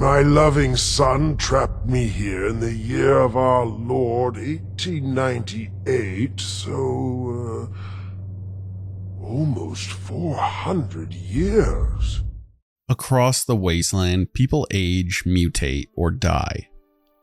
My loving son trapped me here in the year of our Lord 1898, so, almost 400 years. Across the wasteland, people age, mutate, or die.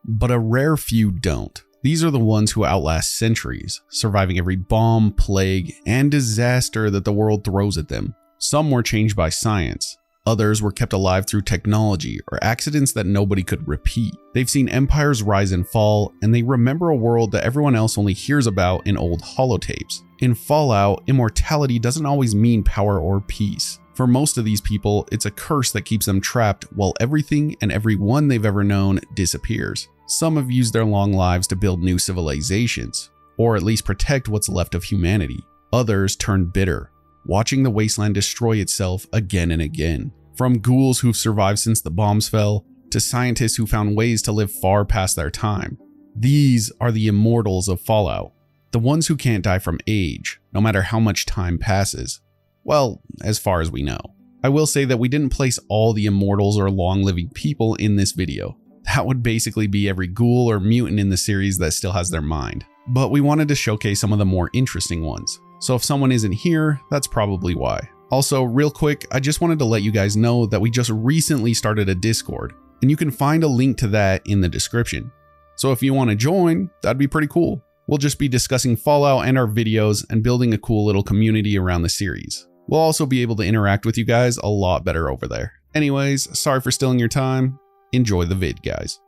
But a rare few don't. These are the ones who outlast centuries, surviving every bomb, plague, and disaster that the world throws at them. Some were changed by science. Others were kept alive through technology or accidents that nobody could repeat. They've seen empires rise and fall, and they remember a world that everyone else only hears about in old holotapes. In Fallout, immortality doesn't always mean power or peace. For most of these people, it's a curse that keeps them trapped while everything and everyone they've ever known disappears. Some have used their long lives to build new civilizations, or at least protect what's left of humanity. Others turn bitter, watching the wasteland destroy itself again and again. From ghouls who've survived since the bombs fell, to scientists who found ways to live far past their time. These are the Immortals of Fallout, the ones who can't die from age, no matter how much time passes. Well, as far as we know. I will say that we didn't place all the Immortals or long-living people in this video. That would basically be every ghoul or mutant in the series that still has their mind. But we wanted to showcase some of the more interesting ones. So if someone isn't here, that's probably why. Also, real quick, I just wanted to let you guys know that we just recently started a Discord, and you can find a link to that in the description. So if you want to join, that'd be pretty cool. We'll just be discussing Fallout and our videos and building a cool little community around the series. We'll also be able to interact with you guys a lot better over there. Anyways, sorry for stealing your time. Enjoy the vid, guys.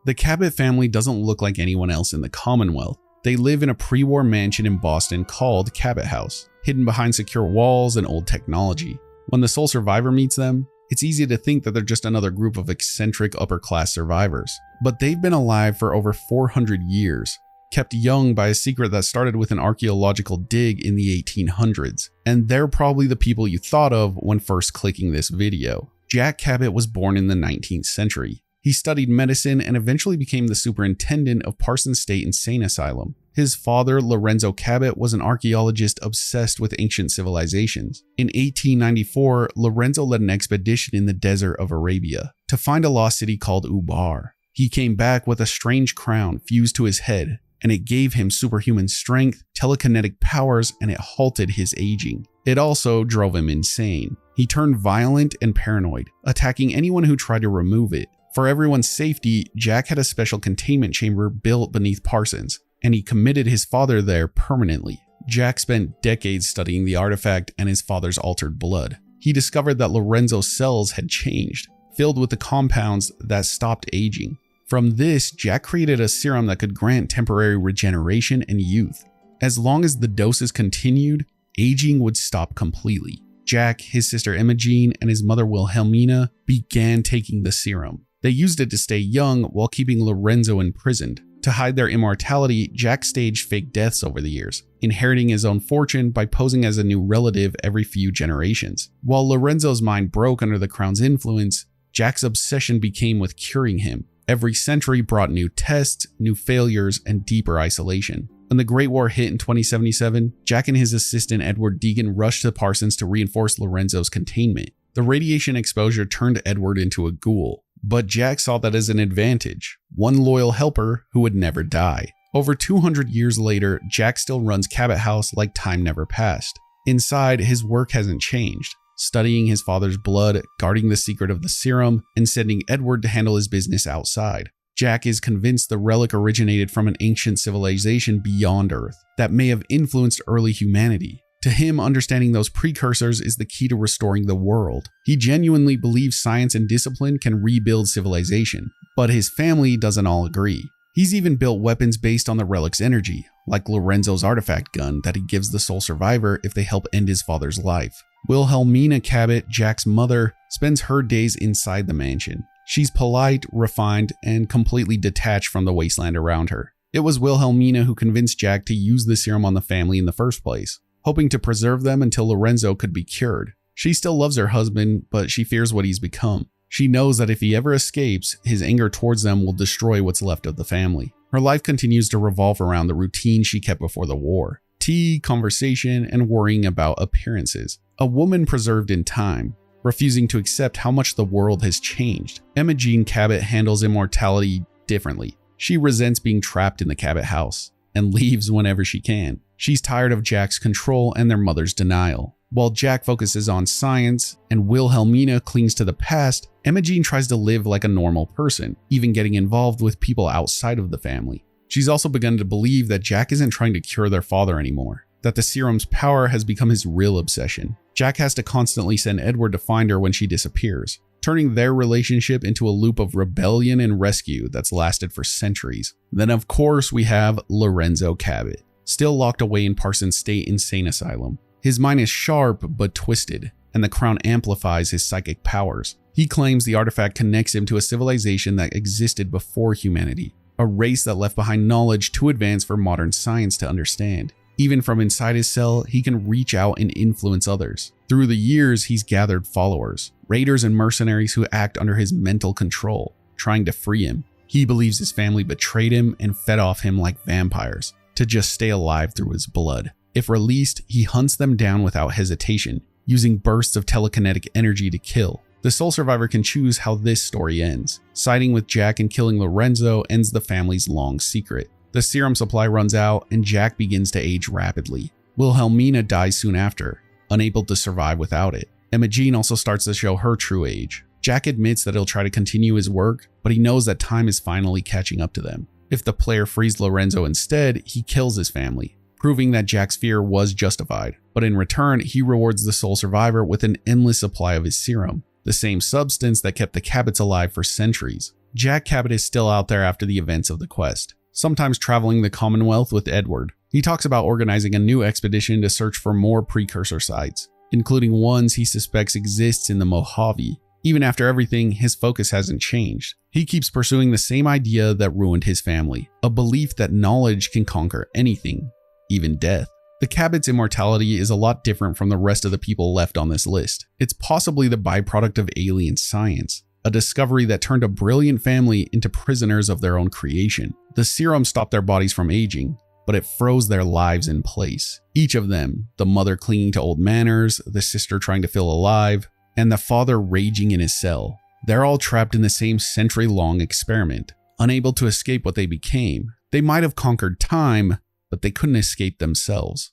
The Cabot family doesn't look like anyone else in the Commonwealth. They live in a pre-war mansion in Boston called Cabot House, hidden behind secure walls and old technology. When the sole survivor meets them, it's easy to think that they're just another group of eccentric upper-class survivors. But they've been alive for over 400 years, kept young by a secret that started with an archaeological dig in the 1800s, and they're probably the people you thought of when first clicking this video. Jack Cabot was born in the 19th century. He studied medicine and eventually became the superintendent of Parsons State Insane Asylum. His father, Lorenzo Cabot, was an archaeologist obsessed with ancient civilizations. In 1894, Lorenzo led an expedition in the desert of Arabia to find a lost city called Ubar. He came back with a strange crown fused to his head, and it gave him superhuman strength, telekinetic powers, and it halted his aging. It also drove him insane. He turned violent and paranoid, attacking anyone who tried to remove it. For everyone's safety, Jack had a special containment chamber built beneath Parsons, and he committed his father there permanently. Jack spent decades studying the artifact and his father's altered blood. He discovered that Lorenzo's cells had changed, filled with the compounds that stopped aging. From this, Jack created a serum that could grant temporary regeneration and youth. As long as the doses continued, aging would stop completely. Jack, his sister Imogene, and his mother Wilhelmina began taking the serum. They used it to stay young while keeping Lorenzo imprisoned. To hide their immortality, Jack staged fake deaths over the years, inheriting his own fortune by posing as a new relative every few generations. While Lorenzo's mind broke under the crown's influence, Jack's obsession became with curing him. Every century brought new tests, new failures, and deeper isolation. When the Great War hit in 2077, Jack and his assistant Edward Deegan rushed to Parsons to reinforce Lorenzo's containment. The radiation exposure turned Edward into a ghoul, but Jack saw that as an advantage, one loyal helper who would never die. Over 200 years later, Jack still runs Cabot House like time never passed. Inside, his work hasn't changed, studying his father's blood, guarding the secret of the serum, and sending Edward to handle his business outside. Jack is convinced the relic originated from an ancient civilization beyond Earth that may have influenced early humanity. To him, understanding those precursors is the key to restoring the world. He genuinely believes science and discipline can rebuild civilization, but his family doesn't all agree. He's even built weapons based on the relic's energy, like Lorenzo's artifact gun that he gives the sole survivor if they help end his father's life. Wilhelmina Cabot, Jack's mother, spends her days inside the mansion. She's polite, refined, and completely detached from the wasteland around her. It was Wilhelmina who convinced Jack to use the serum on the family in the first place, hoping to preserve them until Lorenzo could be cured. She still loves her husband, but she fears what he's become. She knows that if he ever escapes, his anger towards them will destroy what's left of the family. Her life continues to revolve around the routine she kept before the war. Tea, conversation, and worrying about appearances. A woman preserved in time. refusing to accept how much the world has changed. Emma Jean Cabot handles immortality differently. She resents being trapped in the Cabot house and leaves whenever she can. She's tired of Jack's control and their mother's denial. While Jack focuses on science and Wilhelmina clings to the past, Emma Jean tries to live like a normal person, even getting involved with people outside of the family. She's also begun to believe that Jack isn't trying to cure their father anymore, that the serum's power has become his real obsession. Jack has to constantly send Edward to find her when she disappears, turning their relationship into a loop of rebellion and rescue that's lasted for centuries. Then of course we have Lorenzo Cabot, still locked away in Parsons State Insane Asylum. His mind is sharp but twisted, and the crown amplifies his psychic powers. He claims the artifact connects him to a civilization that existed before humanity, a race that left behind knowledge too advanced for modern science to understand. Even from inside his cell, he can reach out and influence others. Through the years, he's gathered followers, raiders and mercenaries who act under his mental control, trying to free him. He believes his family betrayed him and fed off him like vampires, to just stay alive through his blood. If released, he hunts them down without hesitation, using bursts of telekinetic energy to kill. The sole survivor can choose how this story ends. Siding with Jack and killing Lorenzo ends the family's long secret. The serum supply runs out and Jack begins to age rapidly. Wilhelmina dies soon after, unable to survive without it. Emma Jean also starts to show her true age. Jack admits that he'll try to continue his work, but he knows that time is finally catching up to them. If the player frees Lorenzo instead, he kills his family, proving that Jack's fear was justified. But in return, he rewards the sole survivor with an endless supply of his serum, the same substance that kept the Cabots alive for centuries. Jack Cabot is still out there after the events of the quest, sometimes traveling the Commonwealth with Edward. He talks about organizing a new expedition to search for more precursor sites, including ones he suspects exists in the Mojave. Even after everything, his focus hasn't changed. He keeps pursuing the same idea that ruined his family, a belief that knowledge can conquer anything, even death. The Cabot's immortality is a lot different from the rest of the people left on this list. It's possibly the byproduct of alien science, a discovery that turned a brilliant family into prisoners of their own creation. The serum stopped their bodies from aging, but it froze their lives in place. Each of them, the mother clinging to old manners, the sister trying to feel alive, and the father raging in his cell. They're all trapped in the same century-long experiment, unable to escape what they became. They might have conquered time, but they couldn't escape themselves.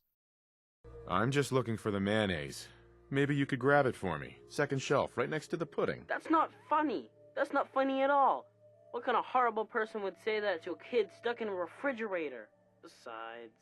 I'm just looking for the mayonnaise. Maybe you could grab it for me. Second shelf, right next to the pudding. That's not funny. That's not funny at all. What kind of horrible person would say that to a kid stuck in a refrigerator? Besides,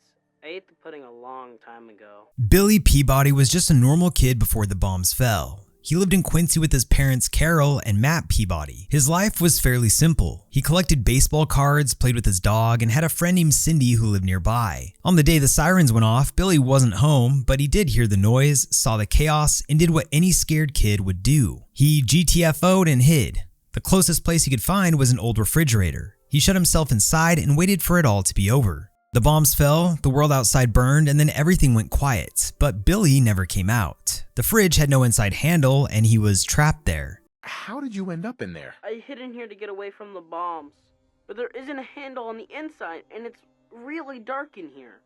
I ate the pudding a long time ago. Billy Peabody was just a normal kid before the bombs fell. He lived in Quincy with his parents Carol and Matt Peabody. His life was fairly simple. He collected baseball cards, played with his dog, and had a friend named Cindy who lived nearby. On the day the sirens went off, Billy wasn't home, but he did hear the noise, saw the chaos, and did what any scared kid would do. He GTFO'd and hid. The closest place he could find was an old refrigerator. He shut himself inside and waited for it all to be over. The bombs fell, the world outside burned, and then everything went quiet, but Billy never came out. The fridge had no inside handle, and he was trapped there. How did you end up in there? I hid in here to get away from the bombs, but there isn't a handle on the inside, and it's really dark in here.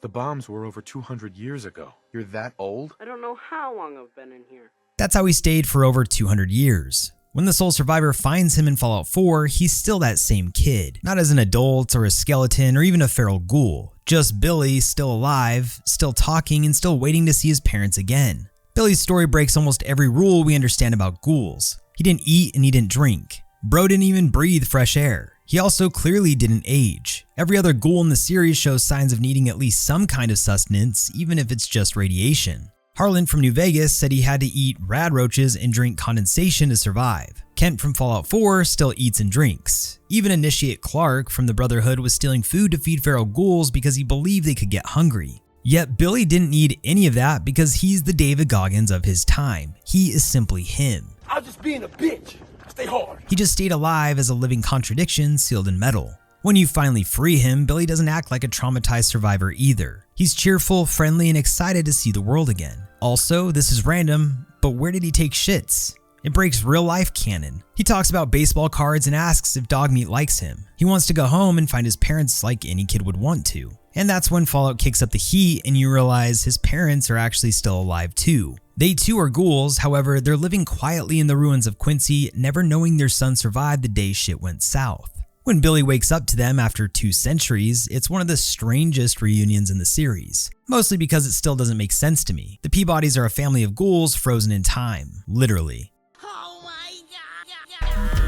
The bombs were over 200 years ago. You're that old? I don't know how long I've been in here. That's how he stayed for over 200 years. When the sole survivor finds him in Fallout 4, he's still that same kid. Not as an adult or a skeleton or even a feral ghoul. Just Billy, still alive, still talking, and still waiting to see his parents again. Billy's story breaks almost every rule we understand about ghouls. He didn't eat and he didn't drink. Bro didn't even breathe fresh air. He also clearly didn't age. Every other ghoul in the series shows signs of needing at least some kind of sustenance, even if it's just radiation. Harlan from New Vegas said he had to eat rad roaches and drink condensation to survive. Kent from Fallout 4 still eats and drinks. Even Initiate Clark from the Brotherhood was stealing food to feed feral ghouls because he believed they could get hungry. Yet Billy didn't need any of that because he's the David Goggins of his time. He is simply him. I'm just being a bitch. Stay hard. He just stayed alive as a living contradiction sealed in metal. When you finally free him, Billy doesn't act like a traumatized survivor either. He's cheerful, friendly, and excited to see the world again. Also, this is random, but where did he take shits? It breaks real life canon. He talks about baseball cards and asks if Dogmeat likes him. He wants to go home and find his parents like any kid would want to. And that's when Fallout kicks up the heat and you realize his parents are actually still alive too. They too are ghouls, however, they're living quietly in the ruins of Quincy, never knowing their son survived the day shit went south. When Billy wakes up to them after 2 centuries, it's one of the strangest reunions in the series. Mostly because it still doesn't make sense to me. The Peabodys are a family of ghouls frozen in time, literally. Oh my god!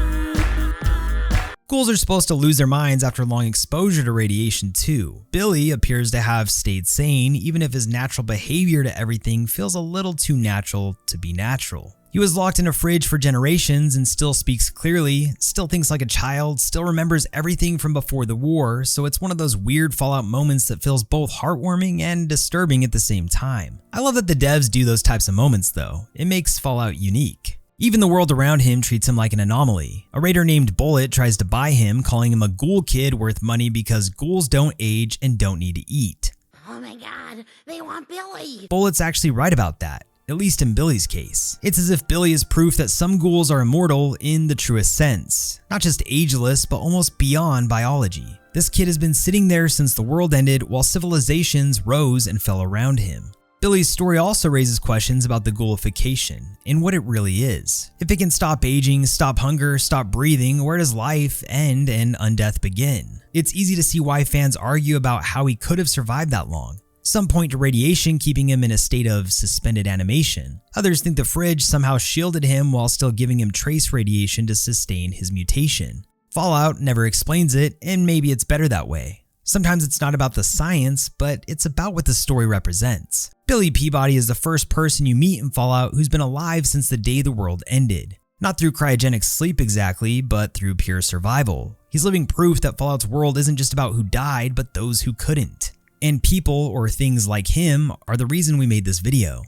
Ghouls are supposed to lose their minds after long exposure to radiation too. Billy appears to have stayed sane, even if his natural behavior to everything feels a little too natural to be natural. He was locked in a fridge for generations and still speaks clearly, still thinks like a child, still remembers everything from before the war, so it's one of those weird Fallout moments that feels both heartwarming and disturbing at the same time. I love that the devs do those types of moments though. It makes Fallout unique. Even the world around him treats him like an anomaly. A raider named Bullet tries to buy him, calling him a ghoul kid worth money because ghouls don't age and don't need to eat. Oh my god, they want Billy! Bullet's actually right about that. At least in Billy's case. It's as if Billy is proof that some ghouls are immortal in the truest sense. Not just ageless, but almost beyond biology. This kid has been sitting there since the world ended while civilizations rose and fell around him. Billy's story also raises questions about the ghoulification and what it really is. If it can stop aging, stop hunger, stop breathing, where does life end and undeath begin? It's easy to see why fans argue about how he could have survived that long. Some point to radiation keeping him in a state of suspended animation. Others think the fridge somehow shielded him while still giving him trace radiation to sustain his mutation. Fallout never explains it, and maybe it's better that way. Sometimes it's not about the science, but it's about what the story represents. Billy Peabody is the first person you meet in Fallout who's been alive since the day the world ended. Not through cryogenic sleep exactly, but through pure survival. He's living proof that Fallout's world isn't just about who died, but those who couldn't. And people or things like him are the reason we made this video.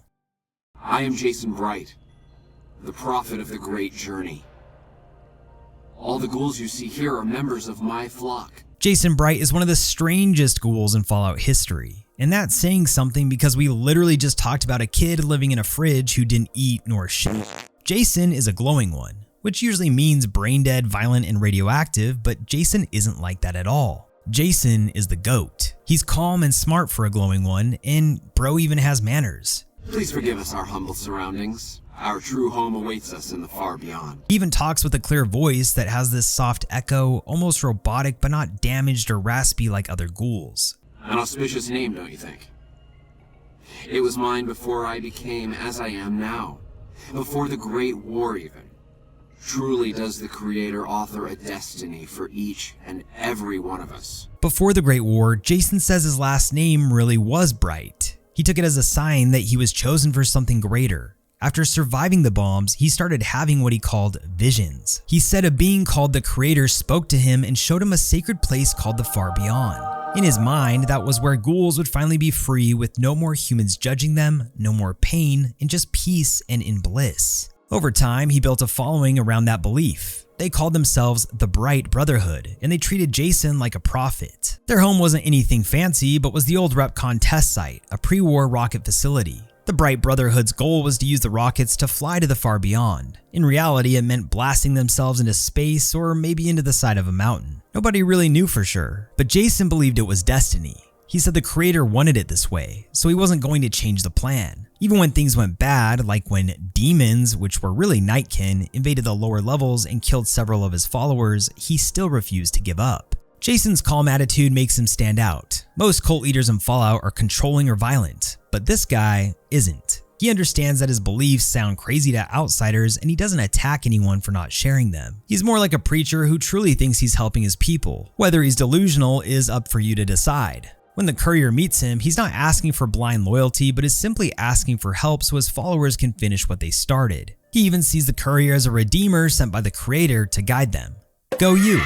I am Jason Bright, the prophet of the Great Journey. All the ghouls you see here are members of my flock. Jason Bright is one of the strangest ghouls in Fallout history. And that's saying something because we literally just talked about a kid living in a fridge who didn't eat nor shit. Jason is a glowing one, which usually means brain dead, violent, and radioactive, but Jason isn't like that at all. Jason is the GOAT. He's calm and smart for a glowing one, and bro even has manners. Please forgive us our humble surroundings. Our true home awaits us in the far beyond. He even talks with a clear voice that has this soft echo, almost robotic but not damaged or raspy like other ghouls. An auspicious name, don't you think? It was mine before I became as I am now. Before the Great War even. Truly does the Creator author a destiny for each and every one of us. Before the Great War, Jason says his last name really was Bright. He took it as a sign that he was chosen for something greater. After surviving the bombs, he started having what he called visions. He said a being called the Creator spoke to him and showed him a sacred place called the Far Beyond. In his mind, that was where ghouls would finally be free with no more humans judging them, no more pain, and just peace and in bliss. Over time, he built a following around that belief. They called themselves the Bright Brotherhood, and they treated Jason like a prophet. Their home wasn't anything fancy, but was the old RepCon test site, a pre-war rocket facility. The Bright Brotherhood's goal was to use the rockets to fly to the far beyond. In reality, it meant blasting themselves into space or maybe into the side of a mountain. Nobody really knew for sure, but Jason believed it was destiny. He said the Creator wanted it this way, so he wasn't going to change the plan. Even when things went bad, like when demons, which were really nightkin, invaded the lower levels and killed several of his followers, he still refused to give up. Jason's calm attitude makes him stand out. Most cult leaders in Fallout are controlling or violent, but this guy isn't. He understands that his beliefs sound crazy to outsiders and he doesn't attack anyone for not sharing them. He's more like a preacher who truly thinks he's helping his people. Whether he's delusional is up for you to decide. When the courier meets him, he's not asking for blind loyalty, but is simply asking for help so his followers can finish what they started. He even sees the courier as a redeemer sent by the Creator to guide them. Go you!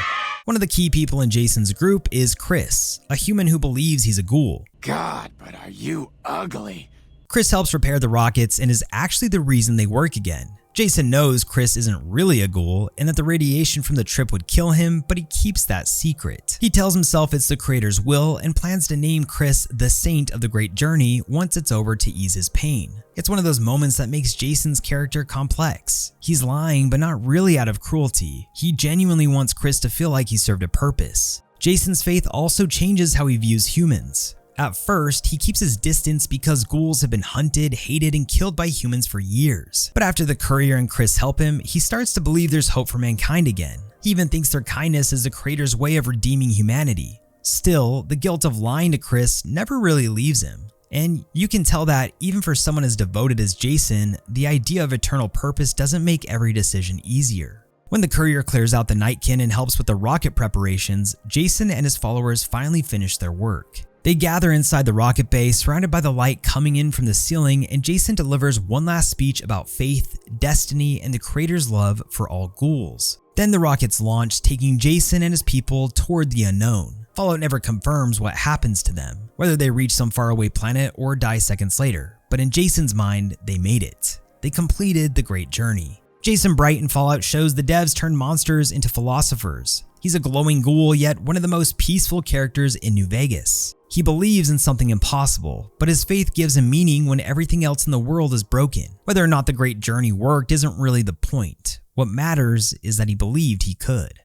One of the key people in Jason's group is Chris, a human who believes he's a ghoul. God, but are you ugly? Chris helps repair the rockets and is actually the reason they work again. Jason knows Chris isn't really a ghoul and that the radiation from the trip would kill him, but he keeps that secret. He tells himself it's the Creator's will and plans to name Chris the Saint of the Great Journey once it's over to ease his pain. It's one of those moments that makes Jason's character complex. He's lying, but not really out of cruelty. He genuinely wants Chris to feel like he served a purpose. Jason's faith also changes how he views humans. At first, he keeps his distance because ghouls have been hunted, hated, and killed by humans for years. But after the courier and Chris help him, he starts to believe there's hope for mankind again. He even thinks their kindness is the creator's way of redeeming humanity. Still, the guilt of lying to Chris never really leaves him. And you can tell that even for someone as devoted as Jason, the idea of eternal purpose doesn't make every decision easier. When the courier clears out the Nightkin and helps with the rocket preparations, Jason and his followers finally finish their work. They gather inside the rocket bay, surrounded by the light coming in from the ceiling, and Jason delivers one last speech about faith, destiny, and the creator's love for all ghouls. Then the rockets launch, taking Jason and his people toward the unknown. Fallout never confirms what happens to them, whether they reach some faraway planet or die seconds later, but in Jason's mind, they made it. They completed the great journey. Jason Bright in Fallout shows the devs turned monsters into philosophers. He's a glowing ghoul, yet one of the most peaceful characters in New Vegas. He believes in something impossible, but his faith gives him meaning when everything else in the world is broken. Whether or not the great journey worked isn't really the point. What matters is that he believed he could.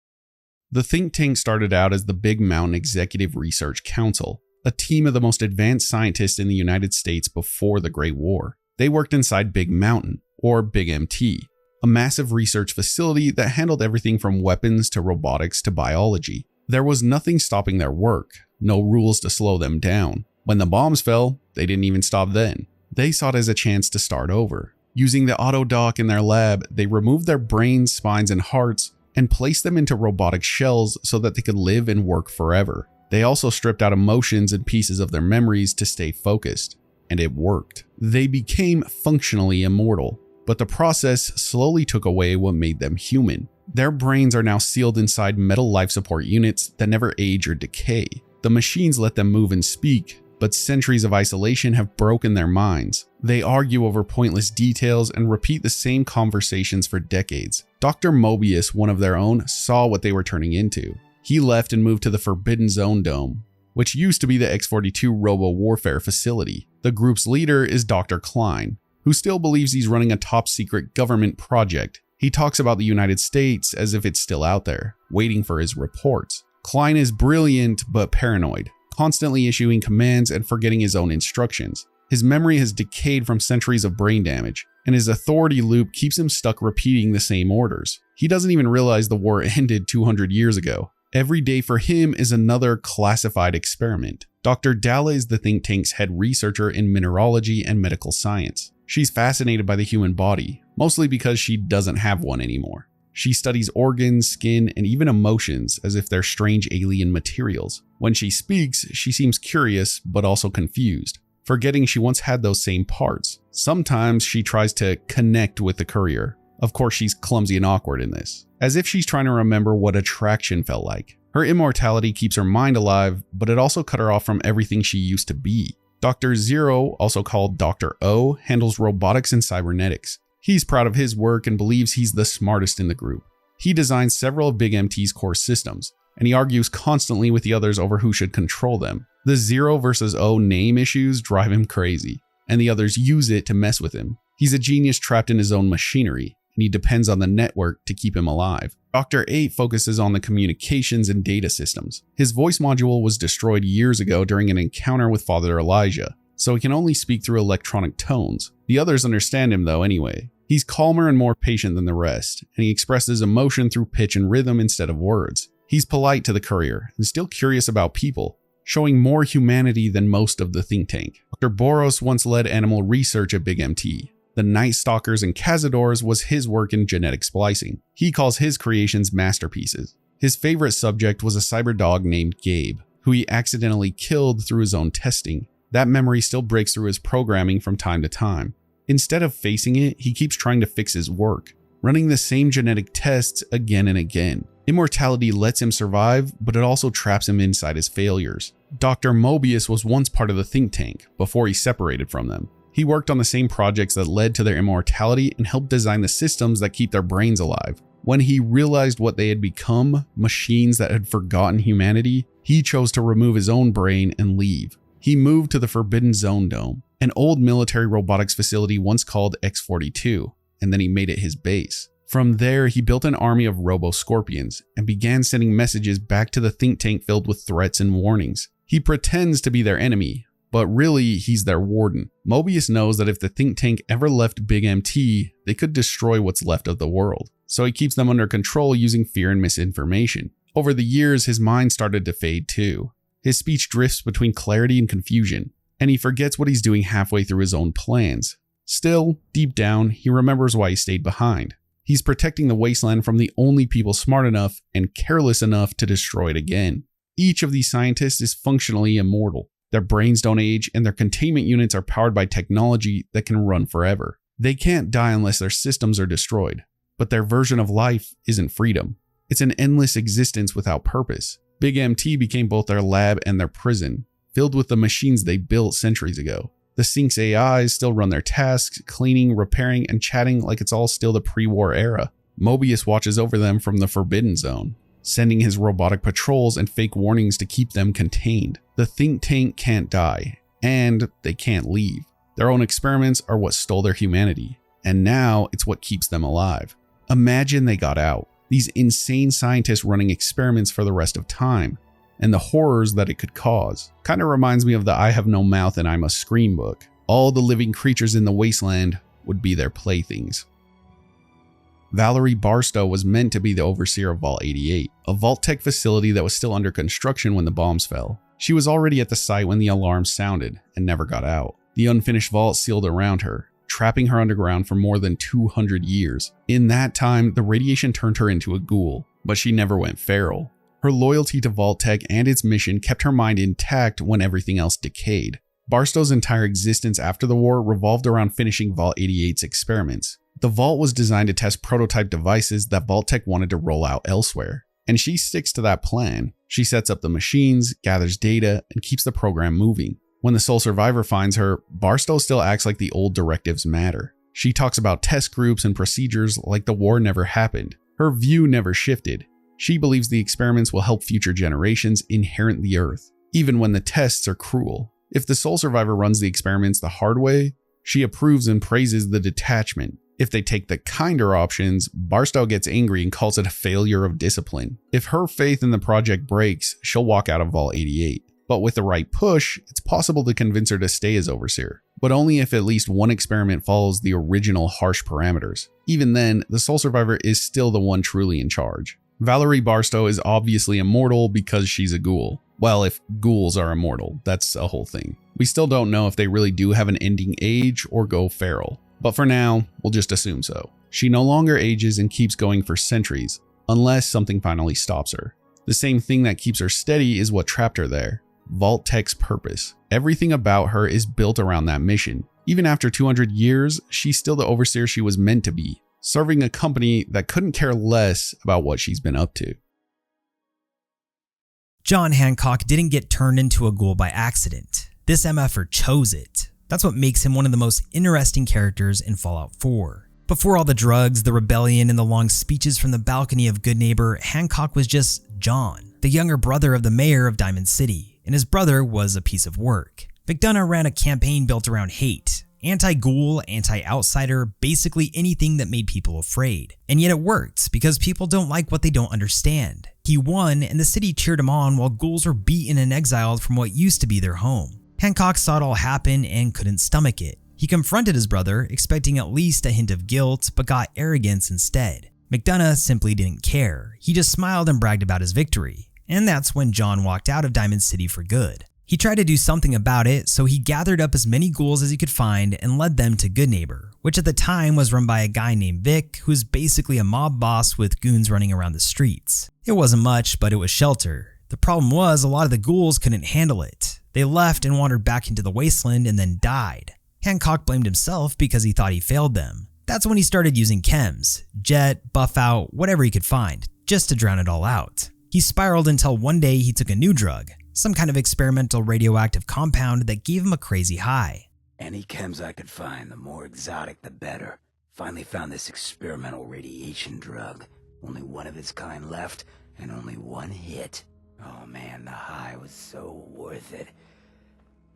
The think tank started out as the Big Mountain Executive Research Council, a team of the most advanced scientists in the United States before the Great War. They worked inside Big Mountain, or Big MT, a massive research facility that handled everything from weapons to robotics to biology. There was nothing stopping their work, no rules to slow them down. When the bombs fell, they didn't even stop then. They saw it as a chance to start over. Using the auto dock in their lab, they removed their brains, spines, and hearts and placed them into robotic shells so that they could live and work forever. They also stripped out emotions and pieces of their memories to stay focused, and it worked. They became functionally immortal, but the process slowly took away what made them human. Their brains are now sealed inside metal life support units that never age or decay. The machines let them move and speak, but centuries of isolation have broken their minds. They argue over pointless details and repeat the same conversations for decades. Dr. Mobius, one of their own, saw what they were turning into. He left and moved to the Forbidden Zone Dome, which used to be the X-42 robo-warfare facility. The group's leader is Dr. Klein, who still believes he's running a top-secret government project. He talks about the United States as if it's still out there, waiting for his reports. Klein is brilliant but paranoid, constantly issuing commands and forgetting his own instructions. His memory has decayed from centuries of brain damage, and his authority loop keeps him stuck repeating the same orders. He doesn't even realize the war ended 200 years ago. Every day for him is another classified experiment. Dr. Dalla is the think tank's head researcher in mineralogy and medical science. She's fascinated by the human body, mostly because she doesn't have one anymore. She studies organs, skin, and even emotions as if they're strange alien materials. When she speaks, she seems curious but also confused, forgetting she once had those same parts. Sometimes she tries to connect with the courier. Of course, she's clumsy and awkward in this, as if she's trying to remember what attraction felt like. Her immortality keeps her mind alive, but it also cut her off from everything she used to be. Dr. Zero, also called Dr. O, handles robotics and cybernetics. He's proud of his work and believes he's the smartest in the group. He designs several of Big MT's core systems, and he argues constantly with the others over who should control them. The Zero versus O name issues drive him crazy, and the others use it to mess with him. He's a genius trapped in his own machinery, and he depends on the network to keep him alive. Dr. 8 focuses on the communications and data systems. His voice module was destroyed years ago during an encounter with Father Elijah, so he can only speak through electronic tones. The others understand him though anyway. He's calmer and more patient than the rest, and he expresses emotion through pitch and rhythm instead of words. He's polite to the courier and still curious about people, showing more humanity than most of the think tank. Dr. Boros once led animal research at Big MT. The Night Stalkers and Cazadors was his work in genetic splicing. He calls his creations masterpieces. His favorite subject was a cyber dog named Gabe, who he accidentally killed through his own testing. That memory still breaks through his programming from time to time. Instead of facing it, he keeps trying to fix his work, running the same genetic tests again and again. Immortality lets him survive, but it also traps him inside his failures. Dr. Mobius was once part of the think tank, before he separated from them. He worked on the same projects that led to their immortality and helped design the systems that keep their brains alive. When he realized what they had become, machines that had forgotten humanity, he chose to remove his own brain and leave. He moved to the Forbidden Zone Dome, an old military robotics facility once called X-42, and then he made it his base. From there, he built an army of robo-scorpions and began sending messages back to the think tank filled with threats and warnings. He pretends to be their enemy, but really he's their warden. Mobius knows that if the think tank ever left Big MT, they could destroy what's left of the world. So he keeps them under control using fear and misinformation. Over the years, his mind started to fade too. His speech drifts between clarity and confusion, and he forgets what he's doing halfway through his own plans. Still, deep down, he remembers why he stayed behind. He's protecting the wasteland from the only people smart enough and careless enough to destroy it again. Each of these scientists is functionally immortal. Their brains don't age, and their containment units are powered by technology that can run forever. They can't die unless their systems are destroyed, but their version of life isn't freedom. It's an endless existence without purpose. Big MT became both their lab and their prison, filled with the machines they built centuries ago. The Sync's AIs still run their tasks, cleaning, repairing, and chatting like it's all still the pre-war era. Mobius watches over them from the Forbidden Zone, sending his robotic patrols and fake warnings to keep them contained. The think tank can't die, and they can't leave. Their own experiments are what stole their humanity, and now it's what keeps them alive. Imagine they got out. These insane scientists running experiments for the rest of time, and the horrors that it could cause. Kinda reminds me of the I Have No Mouth and I Must Scream book. All the living creatures in the wasteland would be their playthings. Valery Barstow was meant to be the overseer of Vault 88, a Vault-Tec facility that was still under construction when the bombs fell. She was already at the site when the alarm sounded and never got out. The unfinished vault sealed around her, trapping her underground for more than 200 years. In that time, the radiation turned her into a ghoul, but she never went feral. Her loyalty to Vault-Tec and its mission kept her mind intact when everything else decayed. Barstow's entire existence after the war revolved around finishing Vault 88's experiments. The vault was designed to test prototype devices that Vault-Tec wanted to roll out elsewhere, and she sticks to that plan. She sets up the machines, gathers data, and keeps the program moving. When the sole survivor finds her, Barstow still acts like the old directives matter. She talks about test groups and procedures like the war never happened. Her view never shifted. She believes the experiments will help future generations inherit the Earth, even when the tests are cruel. If the sole survivor runs the experiments the hard way, she approves and praises the detachment. If they take the kinder options, Barstow gets angry and calls it a failure of discipline. If her faith in the project breaks, she'll walk out of Vault 88. But with the right push, it's possible to convince her to stay as overseer, but only if at least one experiment follows the original harsh parameters. Even then, the sole survivor is still the one truly in charge. Valery Barstow is obviously immortal because she's a ghoul. Well, if ghouls are immortal, that's a whole thing. We still don't know if they really do have an ending age or go feral, but for now, we'll just assume so. She no longer ages and keeps going for centuries, unless something finally stops her. The same thing that keeps her steady is what trapped her there. Vault-Tec's purpose. Everything about her is built around that mission. Even after 200 years, she's still the overseer she was meant to be, serving a company that couldn't care less about what she's been up to. John Hancock didn't get turned into a ghoul by accident. This MFer chose it. That's what makes him one of the most interesting characters in Fallout 4. Before all the drugs, the rebellion, and the long speeches from the balcony of Good Neighbor, Hancock was just John, the younger brother of the mayor of Diamond City, and his brother was a piece of work. McDonough ran a campaign built around hate, anti-ghoul, anti-outsider, basically anything that made people afraid. And yet it worked, because people don't like what they don't understand. He won, and the city cheered him on while ghouls were beaten and exiled from what used to be their home. Hancock saw it all happen and couldn't stomach it. He confronted his brother, expecting at least a hint of guilt, but got arrogance instead. McDonough simply didn't care. He just smiled and bragged about his victory. And that's when John walked out of Diamond City for good. He tried to do something about it, so he gathered up as many ghouls as he could find and led them to Good Neighbor, which at the time was run by a guy named Vic, who's basically a mob boss with goons running around the streets. It wasn't much, but it was shelter. The problem was a lot of the ghouls couldn't handle it. They left and wandered back into the wasteland and then died. Hancock blamed himself because he thought he failed them. That's when he started using chems, jet, buff out, whatever he could find, just to drown it all out. He spiraled until one day he took a new drug, some kind of experimental radioactive compound that gave him a crazy high. Any chems I could find, the more exotic the better. Finally found this experimental radiation drug. Only one of its kind left, and only one hit. Oh man, the high was so worth it.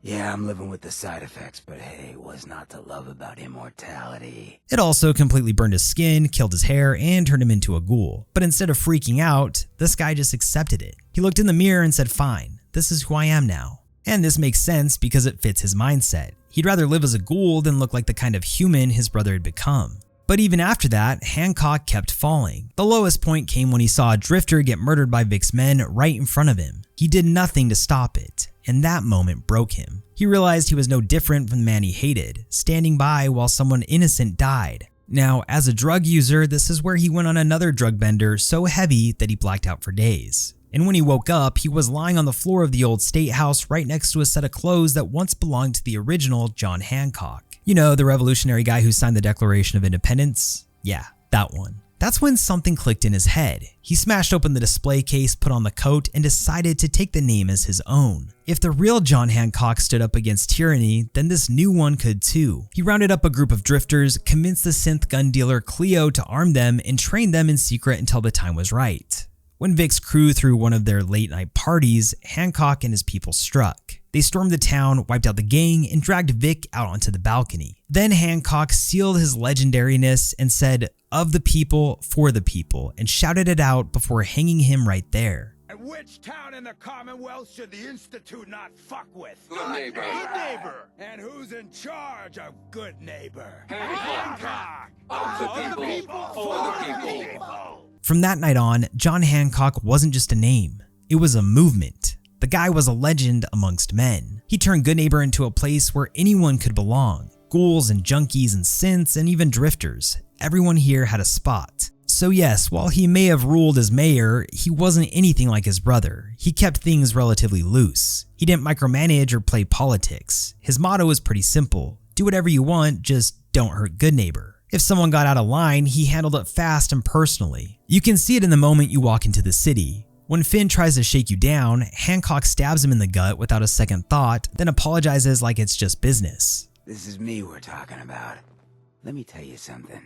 Yeah, I'm living with the side effects, but hey, what's not to love about immortality? It also completely burned his skin, killed his hair, and turned him into a ghoul. But instead of freaking out, this guy just accepted it. He looked in the mirror and said, fine, this is who I am now. And this makes sense because it fits his mindset. He'd rather live as a ghoul than look like the kind of human his brother had become. But even after that, Hancock kept falling. The lowest point came when he saw a drifter get murdered by Vic's men right in front of him. He did nothing to stop it, and that moment broke him. He realized he was no different from the man he hated, standing by while someone innocent died. Now, as a drug user, this is where he went on another drug bender so heavy that he blacked out for days. And when he woke up, he was lying on the floor of the old state house right next to a set of clothes that once belonged to the original John Hancock. You know, the revolutionary guy who signed the Declaration of Independence? Yeah, that one. That's when something clicked in his head. He smashed open the display case, put on the coat, and decided to take the name as his own. If the real John Hancock stood up against tyranny, then this new one could too. He rounded up a group of drifters, convinced the synth gun dealer Cleo to arm them, and trained them in secret until the time was right. When Vic's crew threw one of their late night parties, Hancock and his people struck. They stormed the town, wiped out the gang, and dragged Vic out onto the balcony. Then Hancock sealed his legendariness and said, "Of the people, for the people," and shouted it out before hanging him right there. And which town in the Commonwealth should the Institute not fuck with? Good neighbor. Good neighbor. And who's in charge of good neighbor? Hancock. Of the people, for the people. From that night on, John Hancock wasn't just a name, it was a movement. The guy was a legend amongst men. He turned Goodneighbor into a place where anyone could belong. Ghouls and junkies and synths and even drifters. Everyone here had a spot. So yes, while he may have ruled as mayor, he wasn't anything like his brother. He kept things relatively loose. He didn't micromanage or play politics. His motto was pretty simple: do whatever you want, just don't hurt Goodneighbor. If someone got out of line, he handled it fast and personally. You can see it in the moment you walk into the city. When Finn tries to shake you down, Hancock stabs him in the gut without a second thought, then apologizes like it's just business. This is me we're talking about. Let me tell you something.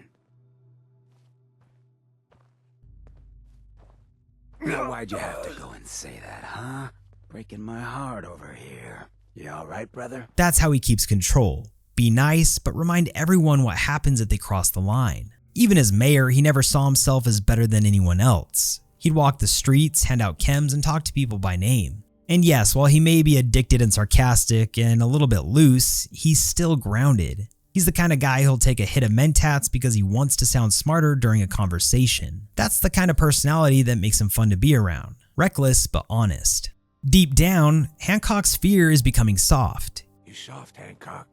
Now why'd you have to go and say that, huh? Breaking my heart over here. You alright, brother? That's how he keeps control. Be nice, but remind everyone what happens if they cross the line. Even as mayor, he never saw himself as better than anyone else. He'd walk the streets, hand out chems, and talk to people by name. And yes, while he may be addicted and sarcastic and a little bit loose, he's still grounded. He's the kind of guy who'll take a hit of Mentats because he wants to sound smarter during a conversation. That's the kind of personality that makes him fun to be around. Reckless, but honest. Deep down, Hancock's fear is becoming soft. You soft, Hancock.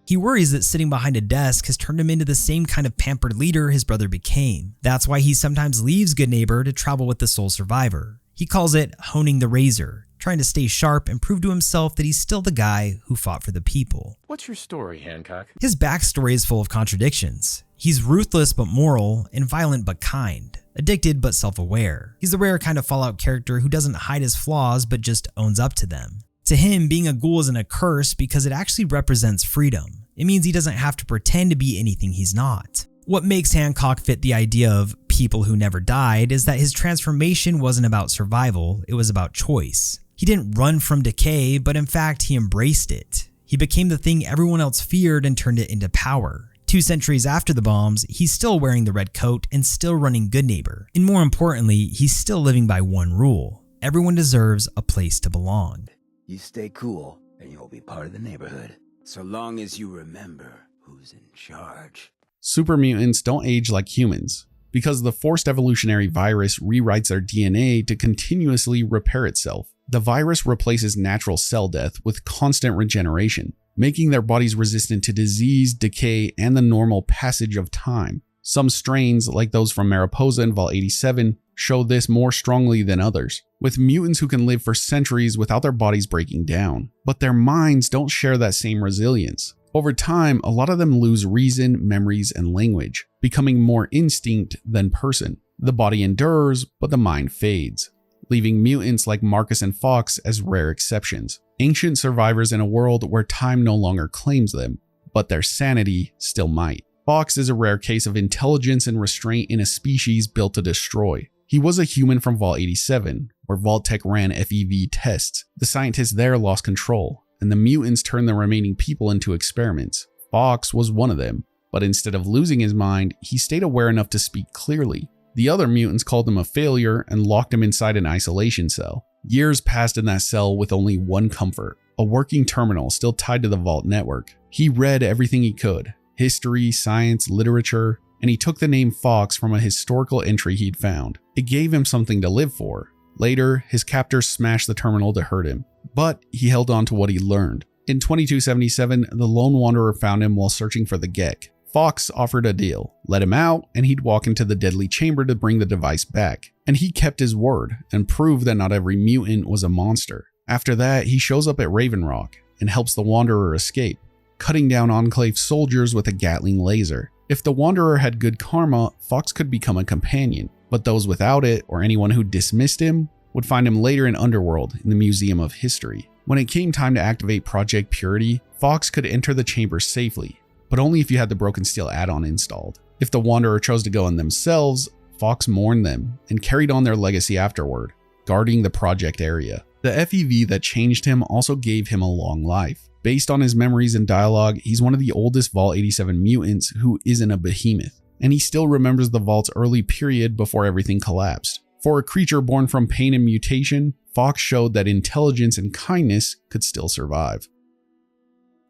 He worries that sitting behind a desk has turned him into the same kind of pampered leader his brother became. That's why he sometimes leaves Goodneighbor to travel with the sole survivor. He calls it honing the razor, trying to stay sharp and prove to himself that he's still the guy who fought for the people. What's your story, Hancock? His backstory is full of contradictions. He's ruthless but moral, and violent but kind, addicted but self-aware. He's the rare kind of Fallout character who doesn't hide his flaws but just owns up to them. To him, being a ghoul isn't a curse because it actually represents freedom. It means he doesn't have to pretend to be anything he's not. What makes Hancock fit the idea of people who never died is that his transformation wasn't about survival, it was about choice. He didn't run from decay, but in fact, he embraced it. He became the thing everyone else feared and turned it into power. 2 centuries after the bombs, he's still wearing the red coat and still running Goodneighbor. And more importantly, he's still living by one rule: everyone deserves a place to belong. You stay cool, and you'll be part of the neighborhood. So long as you remember who's in charge. Super mutants don't age like humans, because the forced evolutionary virus rewrites their DNA to continuously repair itself. The virus replaces natural cell death with constant regeneration, making their bodies resistant to disease, decay, and the normal passage of time. Some strains, like those from Mariposa and Vol 87, show this more strongly than others, with mutants who can live for centuries without their bodies breaking down. But their minds don't share that same resilience. Over time, a lot of them lose reason, memories, and language, becoming more instinct than person. The body endures, but the mind fades, leaving mutants like Marcus and Fawks as rare exceptions. Ancient survivors in a world where time no longer claims them, but their sanity still might. Fawks is a rare case of intelligence and restraint in a species built to destroy. He was a human from Vol 87, where Vault-Tec ran FEV tests. The scientists there lost control, and the mutants turned the remaining people into experiments. Fawks was one of them, but instead of losing his mind, he stayed aware enough to speak clearly. The other mutants called him a failure and locked him inside an isolation cell. Years passed in that cell with only one comfort: a working terminal still tied to the vault network. He read everything he could: history, science, literature, and he took the name Fawks from a historical entry he'd found. It gave him something to live for. Later, his captors smashed the terminal to hurt him, but he held on to what he learned. In 2277, the Lone Wanderer found him while searching for the Gek. Fawks offered a deal: let him out and he'd walk into the deadly chamber to bring the device back. And he kept his word and proved that not every mutant was a monster. After that, he shows up at Raven Rock and helps the Wanderer escape, cutting down Enclave soldiers with a Gatling laser. If the Wanderer had good karma, Fawks could become a companion, but those without it, or anyone who dismissed him, would find him later in Underworld in the Museum of History. When it came time to activate Project Purity, Fawks could enter the chamber safely, but only if you had the Broken Steel add-on installed. If the Wanderer chose to go in themselves, Fawks mourned them and carried on their legacy afterward, guarding the project area. The FEV that changed him also gave him a long life. Based on his memories and dialogue, he's one of the oldest Vault 87 mutants who isn't a behemoth, and he still remembers the Vault's early period before everything collapsed. For a creature born from pain and mutation, Fawks showed that intelligence and kindness could still survive.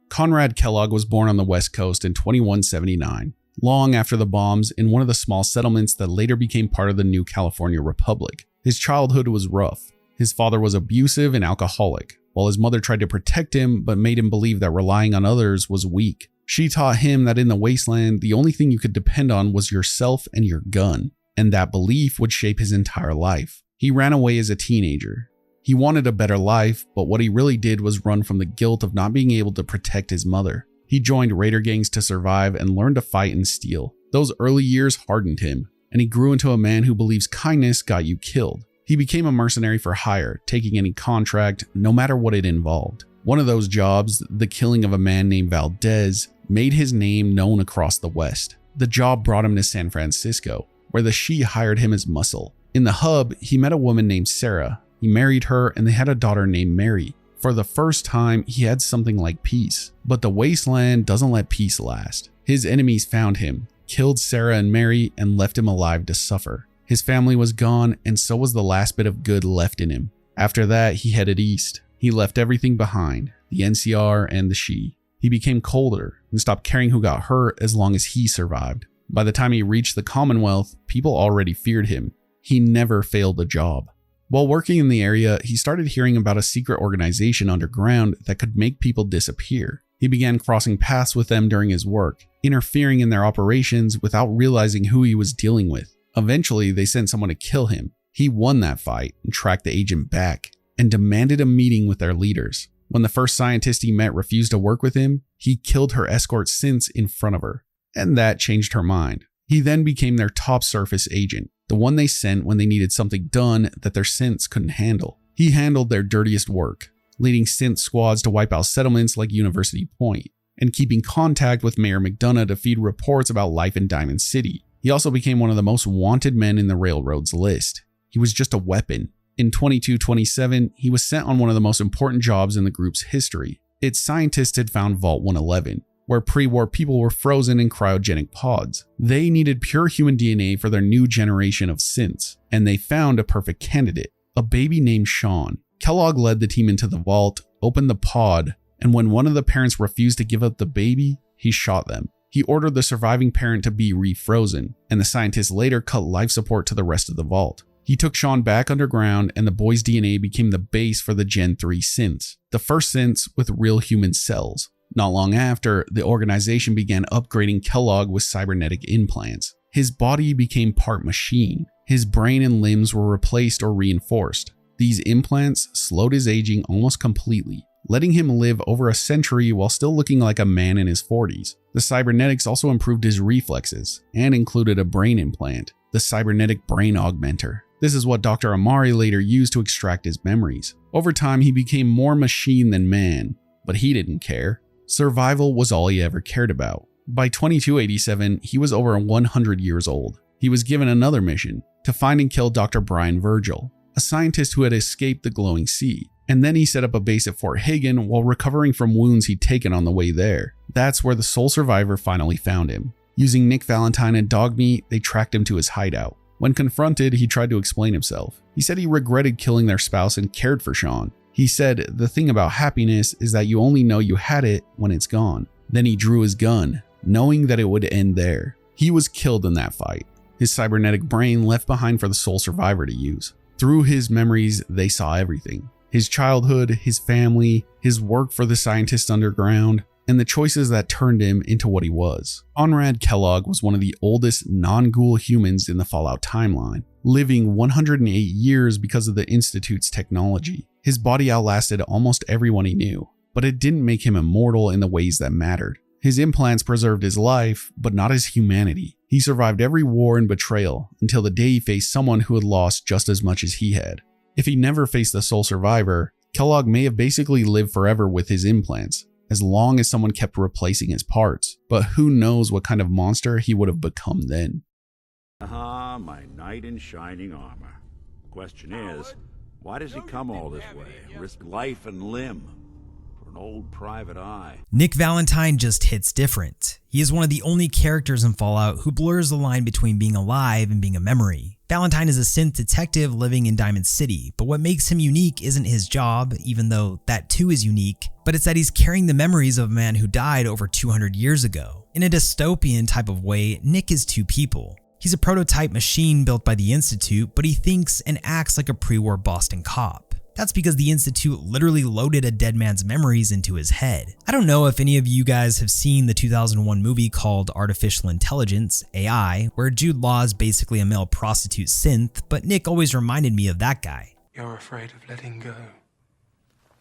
Conrad Kellogg was born on the West Coast in 2179, long after the bombs, in one of the small settlements that later became part of the new California Republic. His childhood was rough. His father was abusive and alcoholic, while his mother tried to protect him but made him believe that relying on others was weak. She taught him that in the wasteland, the only thing you could depend on was yourself and your gun, and that belief would shape his entire life. He ran away as a teenager. He wanted a better life, but what he really did was run from the guilt of not being able to protect his mother. He joined raider gangs to survive and learned to fight and steal. Those early years hardened him, and he grew into a man who believes kindness got you killed. He became a mercenary for hire, taking any contract, no matter what it involved. One of those jobs, the killing of a man named Valdez, made his name known across the West. The job brought him to San Francisco, where the She hired him as muscle. In the hub, he met a woman named Sarah. He married her and they had a daughter named Mary. For the first time, he had something like peace. But the wasteland doesn't let peace last. His enemies found him, killed Sarah and Mary, and left him alive to suffer. His family was gone, and so was the last bit of good left in him. After that, he headed east. He left everything behind, the NCR and the She. He became colder and stopped caring who got hurt as long as he survived. By the time he reached the Commonwealth, people already feared him. He never failed a job. While working in the area, he started hearing about a secret organization underground that could make people disappear. He began crossing paths with them during his work, interfering in their operations without realizing who he was dealing with. Eventually, they sent someone to kill him. He won that fight and tracked the agent back and demanded a meeting with their leaders. When the first scientist he met refused to work with him, he killed her escort synths in front of her, and that changed her mind. He then became their top surface agent, the one they sent when they needed something done that their synths couldn't handle. He handled their dirtiest work, leading synth squads to wipe out settlements like University Point, and keeping contact with Mayor McDonough to feed reports about life in Diamond City. He also became one of the most wanted men in the Railroad's list. He was just a weapon. In 2227, he was sent on one of the most important jobs in the group's history. Its scientists had found Vault 111, where pre-war people were frozen in cryogenic pods. They needed pure human DNA for their new generation of synths, and they found a perfect candidate, a baby named Sean. Kellogg led the team into the vault, opened the pod, and when one of the parents refused to give up the baby, he shot them. He ordered the surviving parent to be refrozen, and the scientists later cut life support to the rest of the vault. He took Sean back underground, and the boy's DNA became the base for the Gen 3 synths, the first synths with real human cells. Not long after, the organization began upgrading Kellogg with cybernetic implants. His body became part machine. His brain and limbs were replaced or reinforced. These implants slowed his aging almost completely, letting him live over a century while still looking like a man in his 40s. The cybernetics also improved his reflexes and included a brain implant, the cybernetic brain augmenter. This is what Dr. Amari later used to extract his memories. Over time, he became more machine than man, but he didn't care. Survival was all he ever cared about. By 2287, he was over 100 years old. He was given another mission, to find and kill Dr. Brian Virgil, a scientist who had escaped the glowing sea. and then he set up a base at Fort Hagen while recovering from wounds he'd taken on the way there. That's where the sole survivor finally found him. Using Nick Valentine and Dogmeat, they tracked him to his hideout. When confronted, he tried to explain himself. He said he regretted killing their spouse and cared for Sean. He said, "The thing about happiness is that you only know you had it when it's gone." Then he drew his gun, knowing that it would end there. He was killed in that fight. His cybernetic brain left behind for the sole survivor to use. Through his memories, they saw everything. His childhood, his family, his work for the scientists underground, and the choices that turned him into what he was. Conrad Kellog was one of the oldest non-ghoul humans in the Fallout timeline, living 108 years because of the Institute's technology. His body outlasted almost everyone he knew, but it didn't make him immortal in the ways that mattered. His implants preserved his life, but not his humanity. He survived every war and betrayal until the day he faced someone who had lost just as much as he had. If he never faced the sole survivor, Kellogg may have basically lived forever with his implants, as long as someone kept replacing his parts, but who knows what kind of monster he would have become then. Ah, my knight in shining armor. Question is, why does he come all this way, risk life and limb for an old private eye? Nick Valentine just hits different. He is one of the only characters in Fallout who blurs the line between being alive and being a memory. Valentine is a synth detective living in Diamond City, but what makes him unique isn't his job, even though that too is unique, but it's that he's carrying the memories of a man who died over 200 years ago. In a dystopian type of way, Nick is two people. He's a prototype machine built by the Institute, but he thinks and acts like a pre-war Boston cop. That's because the Institute literally loaded a dead man's memories into his head. I don't know if any of you guys have seen the 2001 movie called Artificial Intelligence, AI, where Jude Law is basically a male prostitute synth, but Nick always reminded me of that guy. You're afraid of letting go,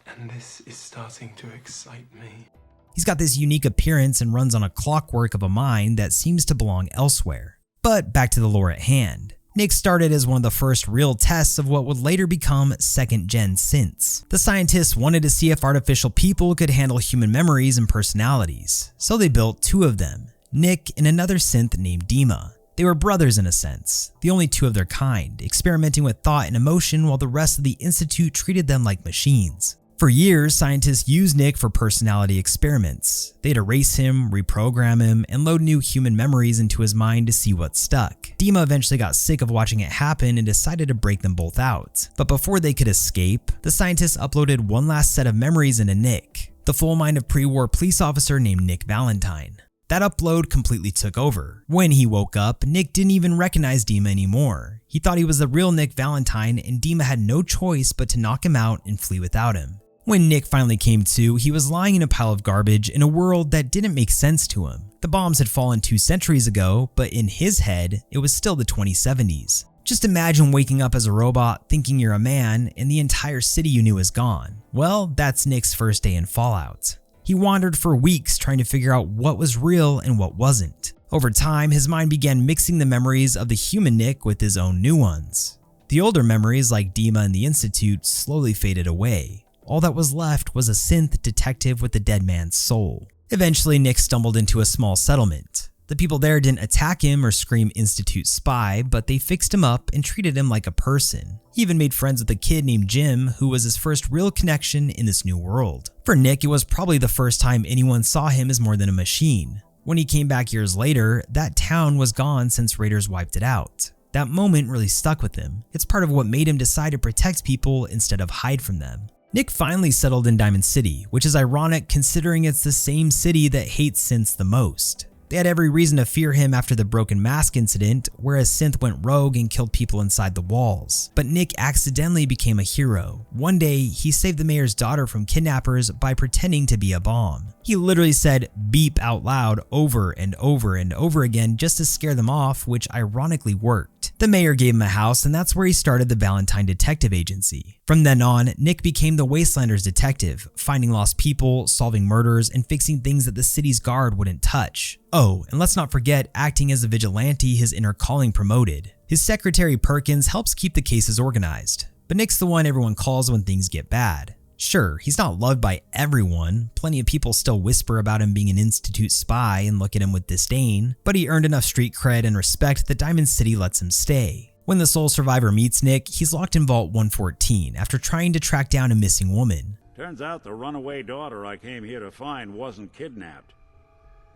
and this is starting to excite me. He's got this unique appearance and runs on a clockwork of a mind that seems to belong elsewhere. But back to the lore at hand. Nick started as one of the first real tests of what would later become second-gen synths. The scientists wanted to see if artificial people could handle human memories and personalities, so they built two of them, Nick and another synth named Dima. They were brothers in a sense, the only two of their kind, experimenting with thought and emotion while the rest of the Institute treated them like machines. For years, scientists used Nick for personality experiments. They'd erase him, reprogram him, and load new human memories into his mind to see what stuck. Dima eventually got sick of watching it happen and decided to break them both out. But before they could escape, the scientists uploaded one last set of memories into Nick, the full mind of pre-war police officer named Nick Valentine. That upload completely took over. When he woke up, Nick didn't even recognize Dima anymore. He thought he was the real Nick Valentine, and Dima had no choice but to knock him out and flee without him. When Nick finally came to, he was lying in a pile of garbage in a world that didn't make sense to him. The bombs had fallen 2 centuries ago, but in his head, it was still the 2070s. Just imagine waking up as a robot thinking you're a man and the entire city you knew is gone. Well, that's Nick's first day in Fallout. He wandered for weeks trying to figure out what was real and what wasn't. Over time, his mind began mixing the memories of the human Nick with his own new ones. The older memories, like Dima and the Institute, slowly faded away. All that was left was a synth detective with the dead man's soul. Eventually, Nick stumbled into a small settlement. The people there didn't attack him or scream Institute spy, but they fixed him up and treated him like a person. He even made friends with a kid named Jim, who was his first real connection in this new world. For Nick, it was probably the first time anyone saw him as more than a machine. When he came back years later, that town was gone since raiders wiped it out. That moment really stuck with him. It's part of what made him decide to protect people instead of hide from them. Nick finally settled in Diamond City, which is ironic considering it's the same city that hates synths the most. They had every reason to fear him after the broken mask incident, where a synth went rogue and killed people inside the walls. But Nick accidentally became a hero. One day, he saved the mayor's daughter from kidnappers by pretending to be a bomb. He literally said beep out loud over and over and over again just to scare them off, which ironically worked. The mayor gave him a house, and that's where he started the Valentine Detective Agency. From then on, Nick became the Wastelander's detective, finding lost people, solving murders, and fixing things that the city's guard wouldn't touch. Oh, and let's not forget acting as a vigilante his inner calling promoted. His secretary Perkins helps keep the cases organized, but Nick's the one everyone calls when things get bad. Sure, he's not loved by everyone. Plenty of people still whisper about him being an Institute spy and look at him with disdain, but he earned enough street cred and respect that Diamond City lets him stay. When the sole survivor meets Nick, he's locked in Vault 114 after trying to track down a missing woman. Turns out the runaway daughter I came here to find wasn't kidnapped.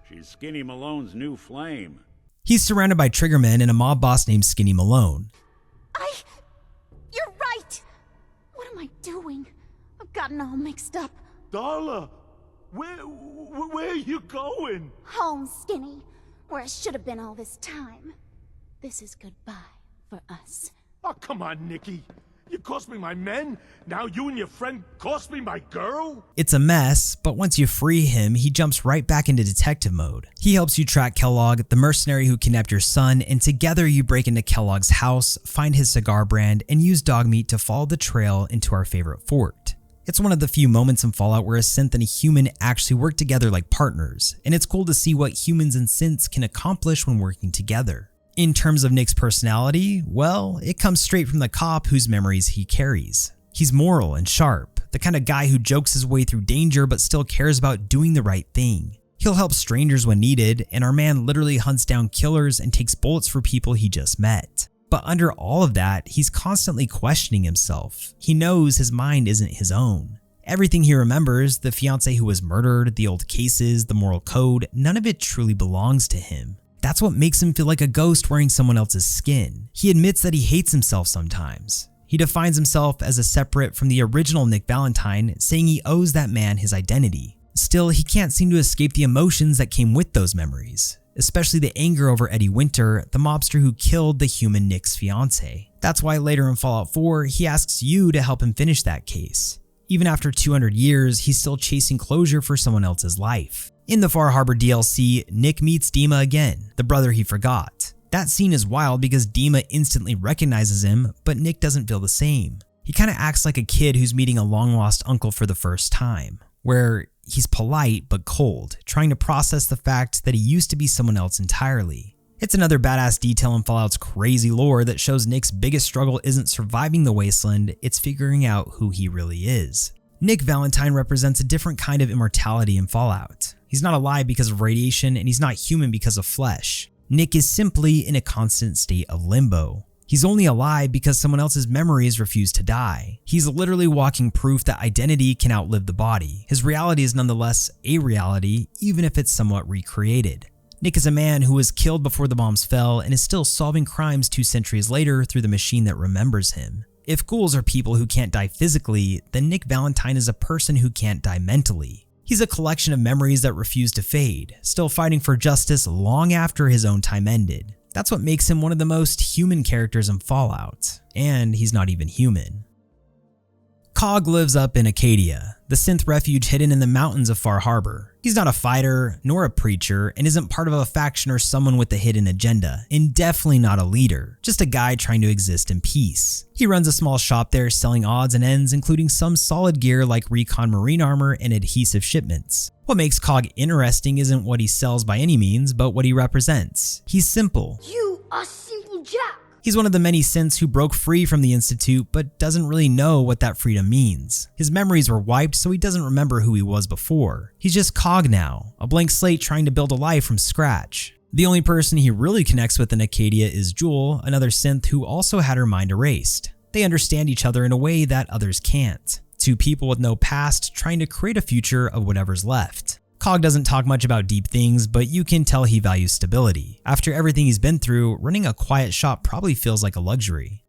She's Skinny Malone's new flame. He's surrounded by triggermen and a mob boss named Skinny Malone. You're right! What am I doing? I've gotten all mixed up. Darla, where are you going? Home, Skinny, where I should have been all this time. This is goodbye for us. Oh, come on, Nikki. You cost me my men, now you and your friend cost me my girl? It's a mess, but once you free him, he jumps right back into detective mode. He helps you track Kellog, the mercenary who kidnapped your son, and together you break into Kellogg's house, find his cigar brand, and use dog meat to follow the trail into our favorite fort. It's one of the few moments in Fallout where a synth and a human actually work together like partners, and it's cool to see what humans and synths can accomplish when working together. In terms of Nick's personality, well, it comes straight from the cop whose memories he carries. He's moral and sharp, the kind of guy who jokes his way through danger but still cares about doing the right thing. He'll help strangers when needed, and our man literally hunts down killers and takes bullets for people he just met. But under all of that, he's constantly questioning himself. He knows his mind isn't his own. Everything he remembers, the fiancé who was murdered, the old cases, the moral code, none of it truly belongs to him. That's what makes him feel like a ghost wearing someone else's skin. He admits that he hates himself sometimes. He defines himself as a separate from the original Nick Valentine, saying he owes that man his identity. Still, he can't seem to escape the emotions that came with those memories, especially the anger over Eddie Winter, the mobster who killed the human Nick's fiancé. That's why later in Fallout 4, he asks you to help him finish that case. Even after 200 years, he's still chasing closure for someone else's life. In the Far Harbor DLC, Nick meets Dima again, the brother he forgot. That scene is wild because Dima instantly recognizes him, but Nick doesn't feel the same. He kind of acts like a kid who's meeting a long-lost uncle for the first time, where he's polite but cold, trying to process the fact that he used to be someone else entirely. It's another badass detail in Fallout's crazy lore that shows Nick's biggest struggle isn't surviving the wasteland, it's figuring out who he really is. Nick Valentine represents a different kind of immortality in Fallout. He's not alive because of radiation, and he's not human because of flesh. Nick is simply in a constant state of limbo. He's only alive because someone else's memories refuse to die. He's literally walking proof that identity can outlive the body. His reality is nonetheless a reality, even if it's somewhat recreated. Nick is a man who was killed before the bombs fell and is still solving crimes 2 centuries later through the machine that remembers him. If ghouls are people who can't die physically, then Nick Valentine is a person who can't die mentally. He's a collection of memories that refuse to fade, still fighting for justice long after his own time ended. That's what makes him one of the most human characters in Fallout, and he's not even human. Cog lives up in Acadia, the synth refuge hidden in the mountains of Far Harbor. He's not a fighter, nor a preacher, and isn't part of a faction or someone with a hidden agenda, and definitely not a leader, just a guy trying to exist in peace. He runs a small shop there selling odds and ends, including some solid gear like recon marine armor and adhesive shipments. What makes Cog interesting isn't what he sells by any means, but what he represents. He's simple. You are simple Jack. He's one of the many synths who broke free from the Institute but doesn't really know what that freedom means. His memories were wiped, so he doesn't remember who he was before. He's just Cog now, a blank slate trying to build a life from scratch. The only person he really connects with in Acadia is Jewel, another synth who also had her mind erased. They understand each other in a way that others can't. Two people with no past trying to create a future of whatever's left. Cog doesn't talk much about deep things, but you can tell he values stability. After everything he's been through, running a quiet shop probably feels like a luxury.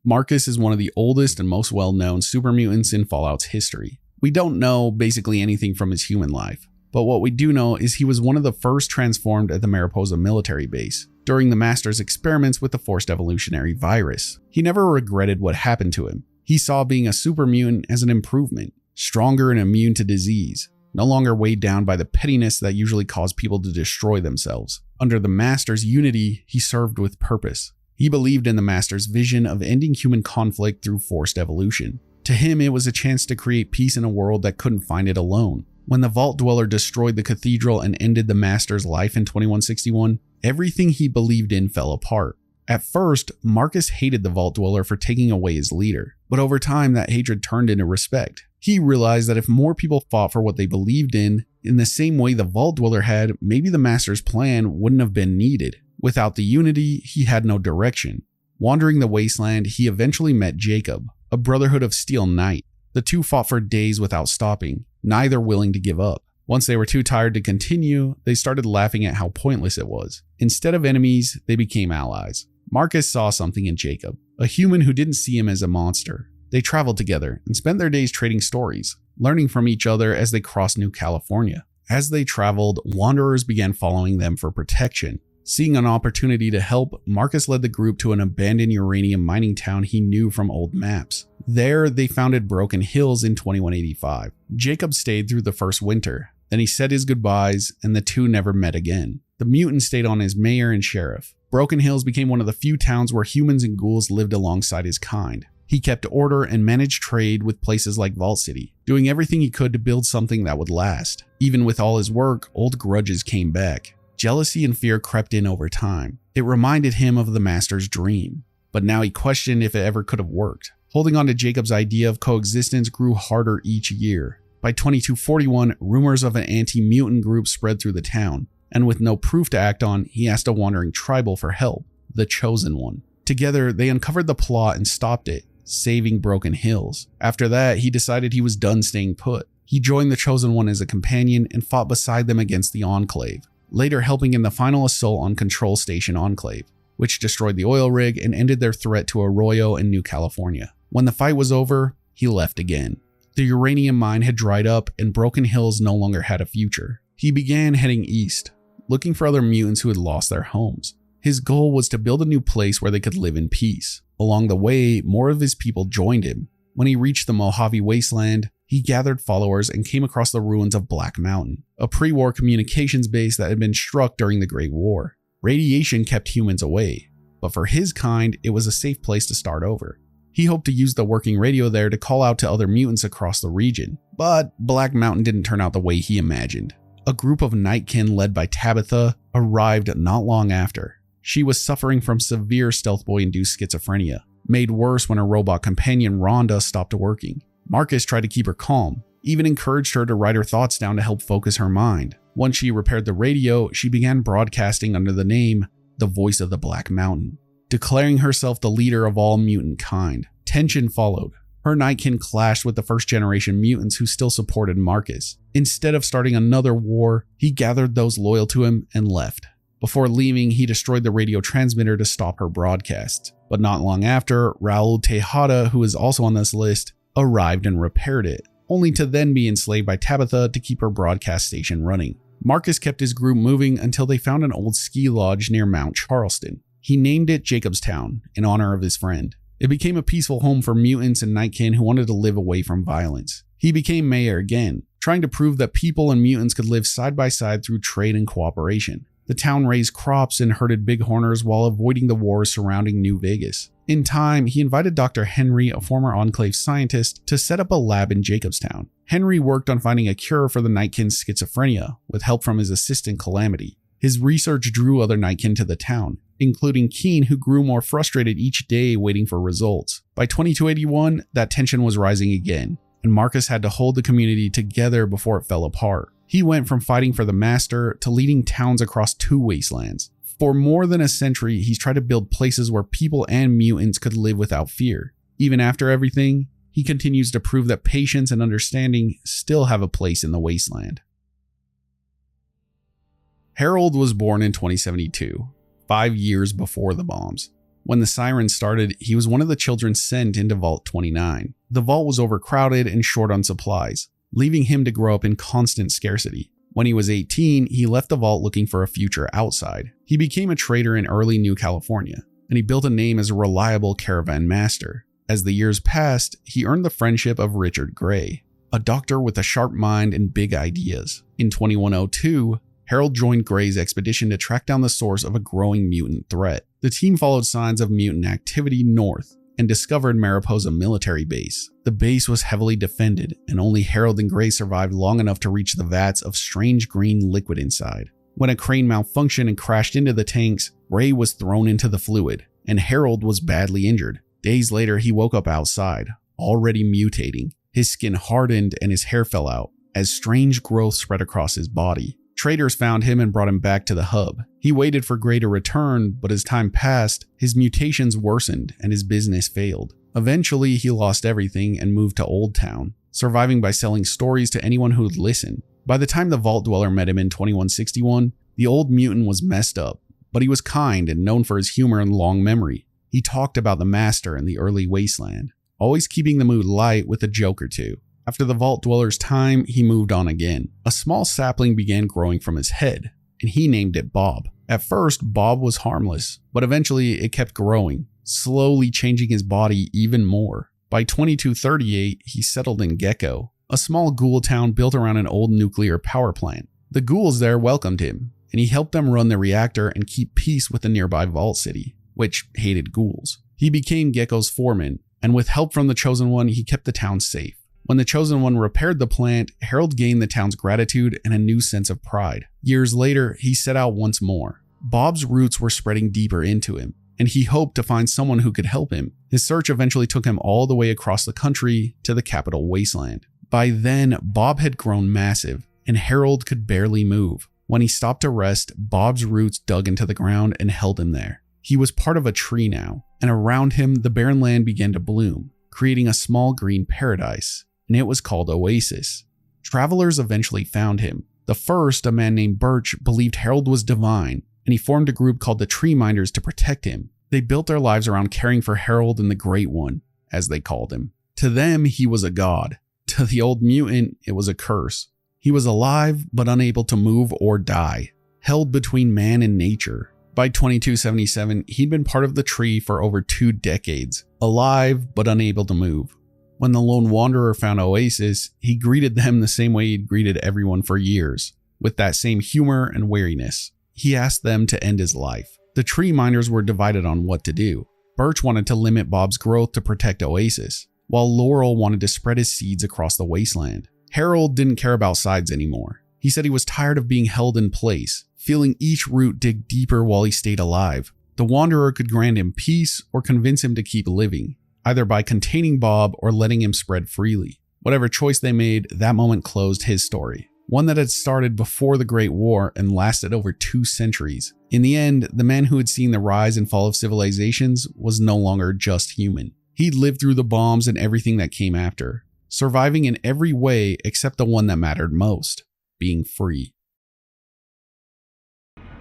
Marcus is one of the oldest and most well-known super mutants in Fallout's history. We don't know basically anything from his human life, but what we do know is he was one of the first transformed at the Mariposa military base during the Master's experiments with the forced evolutionary virus. He never regretted what happened to him. He saw being a super mutant as an improvement, stronger and immune to disease, no longer weighed down by the pettiness that usually caused people to destroy themselves. Under the Master's unity, he served with purpose. He believed in the Master's vision of ending human conflict through forced evolution. To him, it was a chance to create peace in a world that couldn't find it alone. When the Vault Dweller destroyed the cathedral and ended the Master's life in 2161, everything he believed in fell apart. At first, Marcus hated the Vault Dweller for taking away his leader, But over time, that hatred turned into respect. He realized that if more people fought for what they believed in the same way the Vault Dweller had, maybe the Master's plan wouldn't have been needed. Without the unity, he had no direction. Wandering the wasteland, he eventually met Jacob, a Brotherhood of Steel knight. The two fought for days without stopping, neither willing to give up. Once they were too tired to continue, they started laughing at how pointless it was. Instead of enemies, they became allies. Marcus saw something in Jacob, a human who didn't see him as a monster. They traveled together and spent their days trading stories, learning from each other as they crossed New California. As they traveled, wanderers began following them for protection. Seeing an opportunity to help, Marcus led the group to an abandoned uranium mining town he knew from old maps. There, they founded Broken Hills in 2185. Jacob stayed through the first winter. Then he said his goodbyes, and the two never met again. The mutant stayed on as mayor and sheriff. Broken Hills became one of the few towns where humans and ghouls lived alongside his kind. He kept order and managed trade with places like Vault City, doing everything he could to build something that would last. Even with all his work, old grudges came back. Jealousy and fear crept in over time. It reminded him of the Master's dream, but now he questioned if it ever could have worked. Holding on to Jacob's idea of coexistence grew harder each year. By 2241, rumors of an anti-mutant group spread through the town, and with no proof to act on, he asked a wandering tribal for help, the Chosen One. Together, they uncovered the plot and stopped it, saving Broken Hills. After that, he decided he was done staying put. He joined the Chosen One as a companion and fought beside them against the Enclave, later helping in the final assault on Control Station Enclave, which destroyed the oil rig and ended their threat to Arroyo and New California. When the fight was over, he left again. The uranium mine had dried up and Broken Hills no longer had a future. He began heading east, looking for other mutants who had lost their homes. His goal was to build a new place where they could live in peace. Along the way, more of his people joined him. When he reached the Mojave Wasteland, he gathered followers and came across the ruins of Black Mountain, a pre-war communications base that had been struck during the Great War. Radiation kept humans away, but for his kind, it was a safe place to start over. He hoped to use the working radio there to call out to other mutants across the region, but Black Mountain didn't turn out the way he imagined. A group of Nightkin led by Tabitha arrived not long after. She was suffering from severe Stealth Boy-induced schizophrenia, made worse when her robot companion Rhonda stopped working. Marcus tried to keep her calm, even encouraged her to write her thoughts down to help focus her mind. Once she repaired the radio, she began broadcasting under the name The Voice of the Black Mountain, declaring herself the leader of all mutant kind. Tension followed. Her Nightkin clashed with the first-generation mutants who still supported Marcus. Instead of starting another war, he gathered those loyal to him and left. Before leaving, he destroyed the radio transmitter to stop her broadcasts. But not long after, Raul Tejada, who is also on this list, arrived and repaired it, only to then be enslaved by Tabitha to keep her broadcast station running. Marcus kept his group moving until they found an old ski lodge near Mount Charleston. He named it Jacobstown in honor of his friend. It became a peaceful home for mutants and Nightkin who wanted to live away from violence. He became mayor again, trying to prove that people and mutants could live side by side through trade and cooperation. The town raised crops and herded bighorners while avoiding the wars surrounding New Vegas. In time, he invited Dr. Henry, a former Enclave scientist, to set up a lab in Jacobstown. Henry worked on finding a cure for the Nightkin's schizophrenia, with help from his assistant Calamity. His research drew other Nightkin to the town, including Keen, who grew more frustrated each day waiting for results. By 2281, that tension was rising again, and Marcus had to hold the community together before it fell apart. He went from fighting for the Master to leading towns across 2 wastelands. For more than a century, he's tried to build places where people and mutants could live without fear. Even after everything, he continues to prove that patience and understanding still have a place in the wasteland. Harold was born in 2072, 5 years before the bombs. When the sirens started, he was one of the children sent into Vault 29. The vault was overcrowded and short on supplies, leaving him to grow up in constant scarcity. When he was 18, he left the vault looking for a future outside. He became a trader in early New California, and he built a name as a reliable caravan master. As the years passed, he earned the friendship of Richard Gray, a doctor with a sharp mind and big ideas. In 2102, Harold joined Gray's expedition to track down the source of a growing mutant threat. The team followed signs of mutant activity north and discovered Mariposa military base. The base was heavily defended, and only Harold and Gray survived long enough to reach the vats of strange green liquid inside. When a crane malfunctioned and crashed into the tanks, Gray was thrown into the fluid, and Harold was badly injured. Days later, he woke up outside, already mutating. His skin hardened and his hair fell out as strange growth spread across his body. Traders found him and brought him back to the hub. He waited for Gray to return, but as time passed, his mutations worsened and his business failed. Eventually, he lost everything and moved to Old Town, surviving by selling stories to anyone who would listen. By the time the Vault Dweller met him in 2161, the old mutant was messed up, but he was kind and known for his humor and long memory. He talked about the Master and the early wasteland, always keeping the mood light with a joke or two. After the Vault Dweller's time, he moved on again. A small sapling began growing from his head, and he named it Bob. At first, Bob was harmless, but eventually it kept growing, slowly changing his body even more. By 2238, he settled in Gecko, a small ghoul town built around an old nuclear power plant. The ghouls there welcomed him, and he helped them run the reactor and keep peace with the nearby Vault City, which hated ghouls. He became Gecko's foreman, and with help from the Chosen One, he kept the town safe. When the Chosen One repaired the plant, Harold gained the town's gratitude and a new sense of pride. Years later, he set out once more. Bob's roots were spreading deeper into him, and he hoped to find someone who could help him. His search eventually took him all the way across the country to the capital wasteland. By then, Bob had grown massive, and Harold could barely move. When he stopped to rest, Bob's roots dug into the ground and held him there. He was part of a tree now, and around him, the barren land began to bloom, creating a small green paradise, and it was called Oasis. Travelers eventually found him. The first, a man named Birch, believed Harold was divine, and he formed a group called the Tree Minders to protect him. They built their lives around caring for Harold and the Great One, as they called him. To them, he was a god. To the old mutant, it was a curse. He was alive, but unable to move or die, held between man and nature. By 2277, he'd been part of the tree for over 2 decades, alive but unable to move. When the lone wanderer found Oasis, he greeted them the same way he'd greeted everyone for years, with that same humor and wariness. He asked them to end his life. The Tree Minders were divided on what to do. Birch wanted to limit Bob's growth to protect Oasis, while Laurel wanted to spread his seeds across the wasteland. Harold didn't care about sides anymore. He said he was tired of being held in place, feeling each root dig deeper while he stayed alive. The Wanderer could grant him peace or convince him to keep living, either by containing Bob or letting him spread freely. Whatever choice they made, that moment closed his story, one that had started before the Great War and lasted over 2 centuries. In the end, the man who had seen the rise and fall of civilizations was no longer just human. He'd lived through the bombs and everything that came after, surviving in every way except the one that mattered most, being free.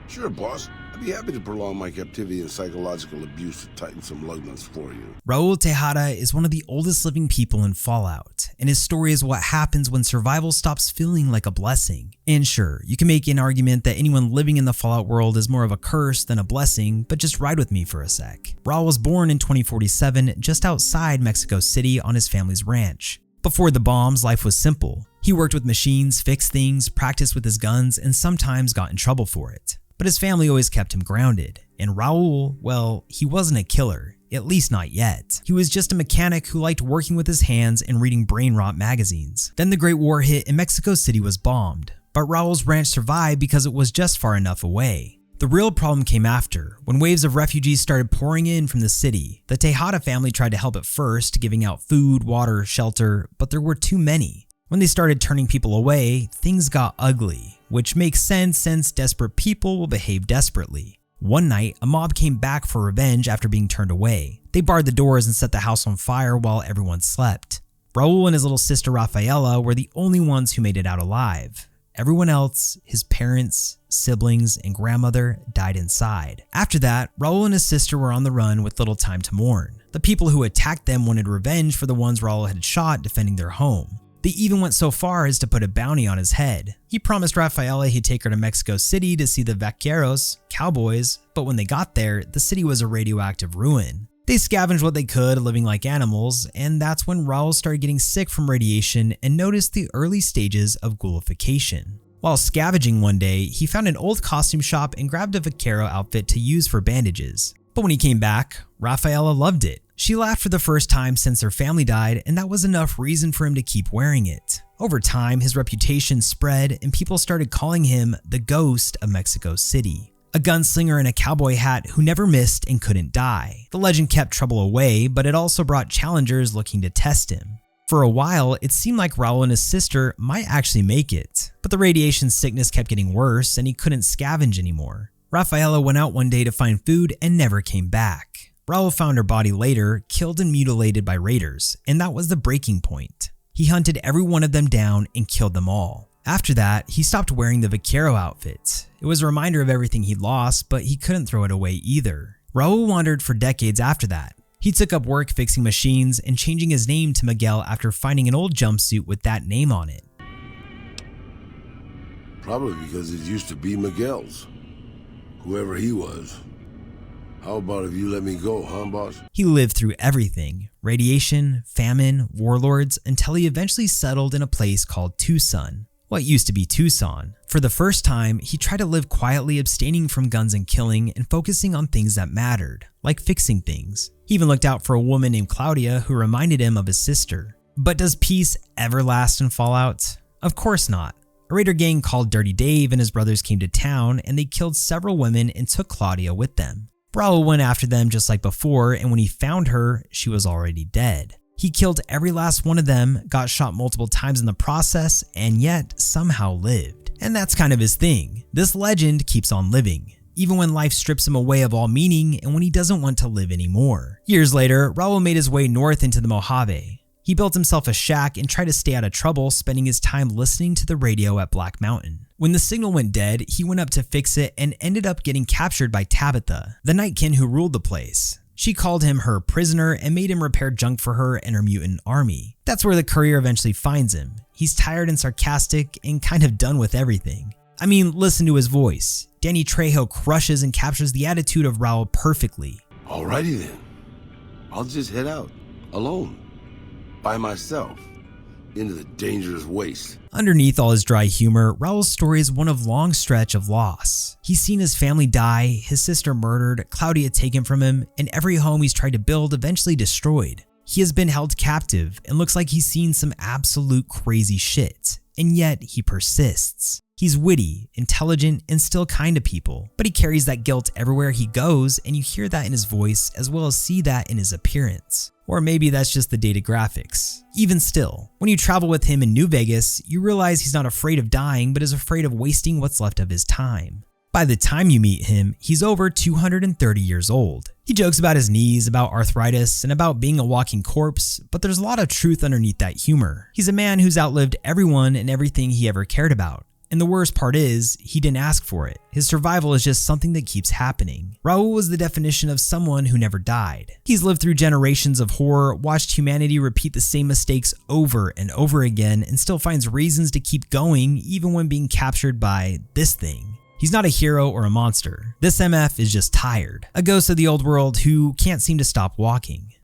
Sure, boss. I'd be happy to prolong my captivity and psychological abuse to tighten some lugness for you. Raul Tejada is one of the oldest living people in Fallout, and his story is what happens when survival stops feeling like a blessing. And sure, you can make an argument that anyone living in the Fallout world is more of a curse than a blessing, but just ride with me for a sec. Raul was born in 2047 just outside Mexico City on his family's ranch. Before the bombs, life was simple. He worked with machines, fixed things, practiced with his guns, and sometimes got in trouble for it. But his family always kept him grounded. And Raul, well, he wasn't a killer, at least not yet. He was just a mechanic who liked working with his hands and reading brain rot magazines. Then the Great War hit and Mexico City was bombed. But Raul's ranch survived because it was just far enough away. The real problem came after, when waves of refugees started pouring in from the city. The Tejada family tried to help at first, giving out food, water, shelter, but there were too many. When they started turning people away, things got ugly, which makes sense since desperate people will behave desperately. One night, a mob came back for revenge after being turned away. They barred the doors and set the house on fire while everyone slept. Raul and his little sister Rafaela were the only ones who made it out alive. Everyone else, his parents, siblings, and grandmother, died inside. After that, Raul and his sister were on the run with little time to mourn. The people who attacked them wanted revenge for the ones Raul had shot defending their home. They even went so far as to put a bounty on his head. He promised Rafaela he'd take her to Mexico City to see the vaqueros, cowboys, but when they got there, the city was a radioactive ruin. They scavenged what they could, living like animals, and that's when Raul started getting sick from radiation and noticed the early stages of ghoulification. While scavenging one day, he found an old costume shop and grabbed a vaquero outfit to use for bandages. But when he came back, Rafaela loved it. She laughed for the first time since her family died, and that was enough reason for him to keep wearing it. Over time, his reputation spread and people started calling him the ghost of Mexico City. a gunslinger in a cowboy hat who never missed and couldn't die. The legend kept trouble away, but it also brought challengers looking to test him. For a while, it seemed like Raul and his sister might actually make it, but the radiation sickness kept getting worse and he couldn't scavenge anymore. Rafaela went out one day to find food and never came back. Raul found her body later, killed and mutilated by raiders, and that was the breaking point. He hunted every one of them down and killed them all. After that, he stopped wearing the vaquero outfit. It was a reminder of everything he'd lost, but he couldn't throw it away either. Raul wandered for decades after that. He took up work fixing machines and changing his name to Miguel after finding an old jumpsuit with that name on it. Probably because it used to be Miguel's. Whoever he was. How about if you let me go, huh, boss? He lived through everything, radiation, famine, warlords, until he eventually settled in a place called Tucson. What used to be Tucson. For the first time, he tried to live quietly, abstaining from guns and killing and focusing on things that mattered, like fixing things. He even looked out for a woman named Claudia who reminded him of his sister. But does peace ever last in Fallout? Of course not. A raider gang called Dirty Dave and his brothers came to town and they killed several women and took Claudia with them. Raul went after them just like before, and when he found her, she was already dead. He killed every last one of them, got shot multiple times in the process, and yet somehow lived. And that's kind of his thing. This legend keeps on living, even when life strips him away of all meaning and when he doesn't want to live anymore. Years later, Raul made his way north into the Mojave. He built himself a shack and tried to stay out of trouble, spending his time listening to the radio at Black Mountain. When the signal went dead, he went up to fix it and ended up getting captured by Tabitha, the Nightkin who ruled the place. She called him her prisoner and made him repair junk for her and her mutant army. That's where the courier eventually finds him. He's tired and sarcastic and kind of done with everything. I mean, listen to his voice. Danny Trejo crushes and captures the attitude of Raul perfectly. Alrighty then. I'll just head out, alone, by myself, into the dangerous waste. Underneath all his dry humor, Raul's story is one of long stretch of loss. He's seen his family die, his sister murdered, Claudia taken from him, and every home he's tried to build eventually destroyed. He has been held captive and looks like he's seen some absolute crazy shit, and yet he persists. He's witty, intelligent, and still kind to people, but he carries that guilt everywhere he goes, and you hear that in his voice as well as see that in his appearance. Or maybe that's just the dated graphics. Even still, when you travel with him in New Vegas, you realize he's not afraid of dying, but is afraid of wasting what's left of his time. By the time you meet him, he's over 230 years old. He jokes about his knees, about arthritis, and about being a walking corpse, but there's a lot of truth underneath that humor. He's a man who's outlived everyone and everything he ever cared about. And the worst part is, he didn't ask for it. His survival is just something that keeps happening. Raul was the definition of someone who never died. He's lived through generations of horror, watched humanity repeat the same mistakes over and over again, and still finds reasons to keep going even when being captured by this thing. He's not a hero or a monster. This MF is just tired. A ghost of the old world who can't seem to stop walking.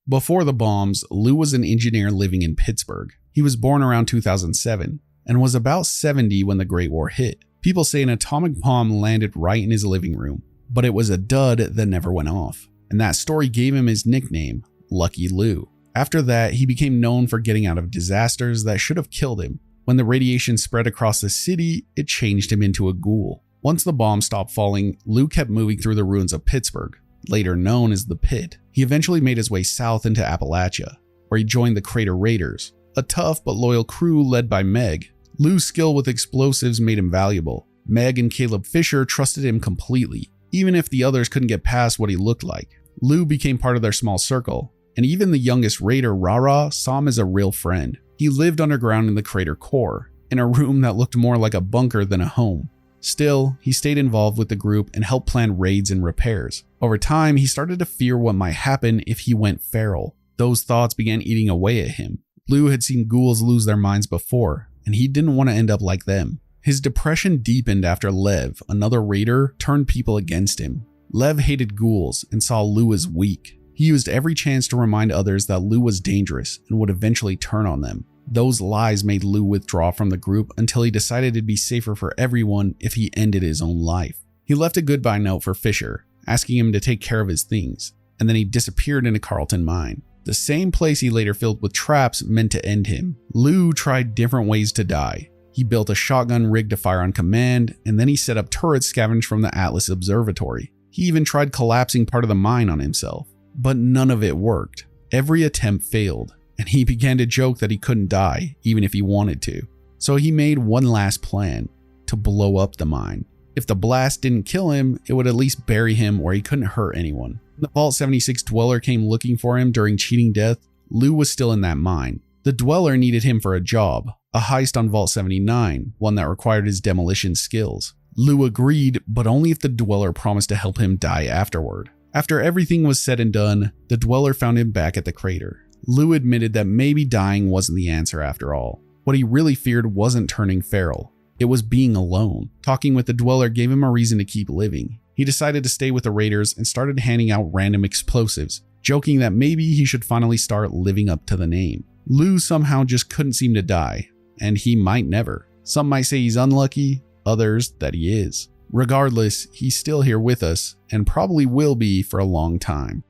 Before the bombs, Lou was an engineer living in Pittsburgh. He was born around 2007. And was about 70 when the Great War hit. People say an atomic bomb landed right in his living room, but it was a dud that never went off. And that story gave him his nickname, Lucky Lou. After that, he became known for getting out of disasters that should have killed him. When the radiation spread across the city, it changed him into a ghoul. Once the bomb stopped falling, Lou kept moving through the ruins of Pittsburgh, later known as the Pit. He eventually made his way south into Appalachia, where he joined the Crater Raiders, a tough but loyal crew led by Meg. Lou's skill with explosives made him valuable. Meg and Caleb Fisher trusted him completely, even if the others couldn't get past what he looked like. Lou became part of their small circle, and even the youngest raider, Rara, saw him as a real friend. He lived underground in the crater core, in a room that looked more like a bunker than a home. Still, he stayed involved with the group and helped plan raids and repairs. Over time, he started to fear what might happen if he went feral. Those thoughts began eating away at him. Lou had seen ghouls lose their minds before, and he didn't want to end up like them. His depression deepened after Lev, another raider, turned people against him. Lev hated ghouls and saw Lou as weak. He used every chance to remind others that Lou was dangerous and would eventually turn on them. Those lies made Lou withdraw from the group until he decided it'd be safer for everyone if he ended his own life. He left a goodbye note for Fisher, asking him to take care of his things, and then he disappeared into Carlton Mine. The same place he later filled with traps meant to end him. Lou tried different ways to die. He He built a shotgun rig to fire on command, and then he set up turrets scavenged from the Atlas Observatory. He even tried collapsing part of the mine on himself, but none of it worked. Every attempt failed, and he began to joke that he couldn't die, even if he wanted to. So he made one last plan, to blow up the mine. If the blast didn't kill him, it would at least bury him where he couldn't hurt anyone. When the Vault 76 Dweller came looking for him during cheating death, Lou was still in that mine. The Dweller needed him for a job, a heist on Vault 79, one that required his demolition skills. Lou agreed, but only if the Dweller promised to help him die afterward. After everything was said and done, the Dweller found him back at the crater. Lou admitted that maybe dying wasn't the answer after all. What he really feared wasn't turning feral. It was being alone. Talking with the Dweller gave him a reason to keep living. He decided to stay with the Raiders and started handing out random explosives, joking that maybe he should finally start living up to the name. Lou somehow just couldn't seem to die, and he might never. Some might say he's unlucky, others that he is. Regardless, he's still here with us, and probably will be for a long time.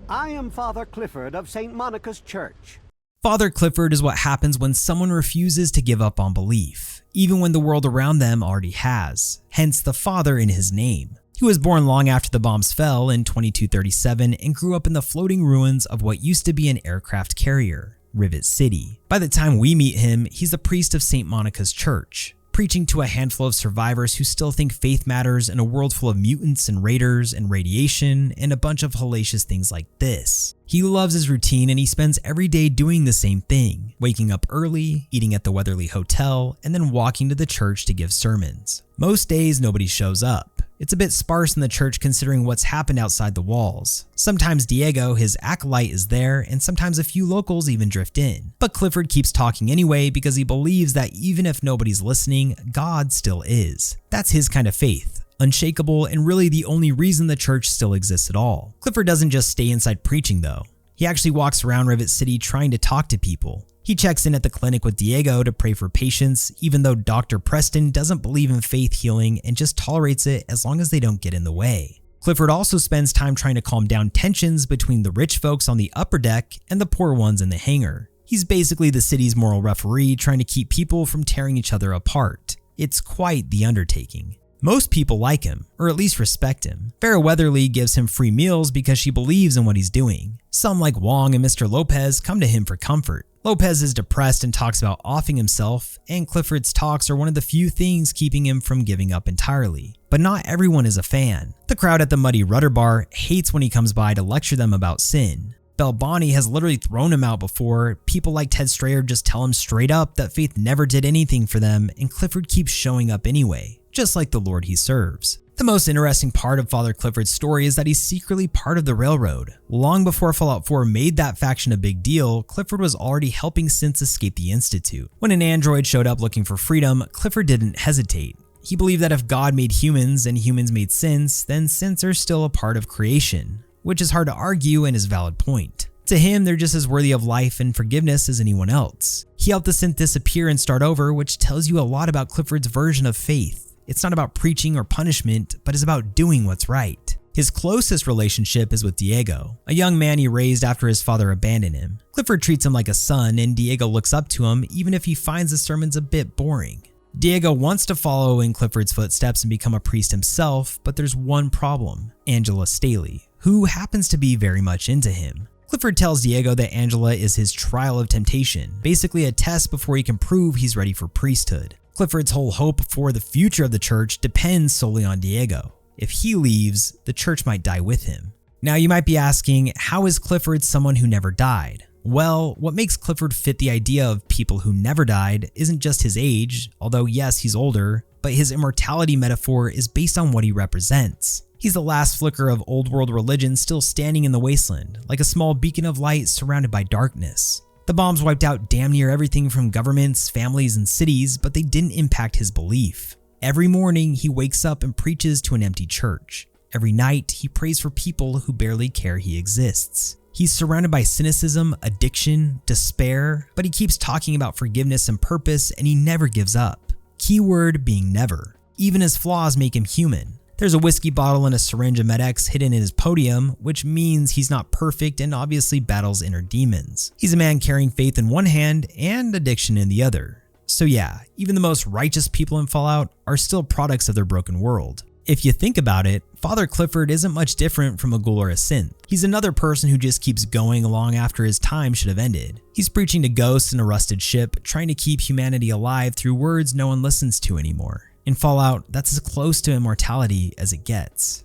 I am Father Clifford of St. Monica's Church. Father Clifford is what happens when someone refuses to give up on belief, even when the world around them already has, hence the Father in his name. He was born long after the bombs fell in 2237 and grew up in the floating ruins of what used to be an aircraft carrier, Rivet City. By the time we meet him, he's a priest of St. Monica's Church, preaching to a handful of survivors who still think faith matters in a world full of mutants and raiders and radiation and a bunch of hellacious things like this. He loves his routine and he spends every day doing the same thing, waking up early, eating at the Weatherly Hotel, and then walking to the church to give sermons. Most days nobody shows up. It's a bit sparse in the church considering what's happened outside the walls. Sometimes Diego, his acolyte, is there, and sometimes a few locals even drift in. But Clifford keeps talking anyway because he believes that even if nobody's listening, God still is. That's his kind of faith. Unshakable and really the only reason the church still exists at all. Clifford doesn't just stay inside preaching though. He actually walks around Rivet City trying to talk to people. He checks in at the clinic with Diego to pray for patients, even though Dr. Preston doesn't believe in faith healing and just tolerates it as long as they don't get in the way. Clifford also spends time trying to calm down tensions between the rich folks on the upper deck and the poor ones in the hangar. He's basically the city's moral referee trying to keep people from tearing each other apart. It's quite the undertaking. Most people like him, or at least respect him. Vera Weatherly gives him free meals because she believes in what he's doing. Some like Wong and Mr. Lopez come to him for comfort. Lopez is depressed and talks about offing himself, and Clifford's talks are one of the few things keeping him from giving up entirely. But not everyone is a fan. The crowd at the Muddy Rudder Bar hates when he comes by to lecture them about sin. Belboni has literally thrown him out before. People like Ted Strayer just tell him straight up that faith never did anything for them, and Clifford keeps showing up anyway, just like the Lord he serves. The most interesting part of Father Clifford's story is that he's secretly part of the Railroad. Long before Fallout 4 made that faction a big deal, Clifford was already helping synths escape the Institute. When an android showed up looking for freedom, Clifford didn't hesitate. He believed that if God made humans and humans made synths, then synths are still a part of creation, which is hard to argue and is a valid point. To him, they're just as worthy of life and forgiveness as anyone else. He helped the synth disappear and start over, which tells you a lot about Clifford's version of faith. It's not about preaching or punishment, but is about doing what's right. His closest relationship is with Diego, a young man he raised after his father abandoned him. Clifford treats him like a son, and Diego looks up to him even if he finds the sermons a bit boring. Diego wants to follow in Clifford's footsteps and become a priest himself, but there's one problem: Angela Staley, who happens to be very much into him. Clifford tells Diego that Angela is his trial of temptation, basically a test before he can prove he's ready for priesthood. Clifford's whole hope for the future of the church depends solely on Diego. If he leaves, the church might die with him. Now you might be asking, how is Clifford someone who never died? Well, what makes Clifford fit the idea of people who never died isn't just his age, although yes, he's older, but his immortality metaphor is based on what he represents. He's the last flicker of old world religion still standing in the wasteland, like a small beacon of light surrounded by darkness. The bombs wiped out damn near everything from governments, families, and cities, but they didn't impact his belief. Every morning, he wakes up and preaches to an empty church. Every night, he prays for people who barely care he exists. He's surrounded by cynicism, addiction, despair, but he keeps talking about forgiveness and purpose, and he never gives up. Keyword being never. Even his flaws make him human. There's a whiskey bottle and a syringe of Med-X hidden in his podium, which means he's not perfect and obviously battles inner demons. He's a man carrying faith in one hand and addiction in the other. So yeah, even the most righteous people in Fallout are still products of their broken world. If you think about it, Father Clifford isn't much different from a ghoul or a synth. He's another person who just keeps going along after his time should have ended. He's preaching to ghosts in a rusted ship, trying to keep humanity alive through words no one listens to anymore. In Fallout, that's as close to immortality as it gets.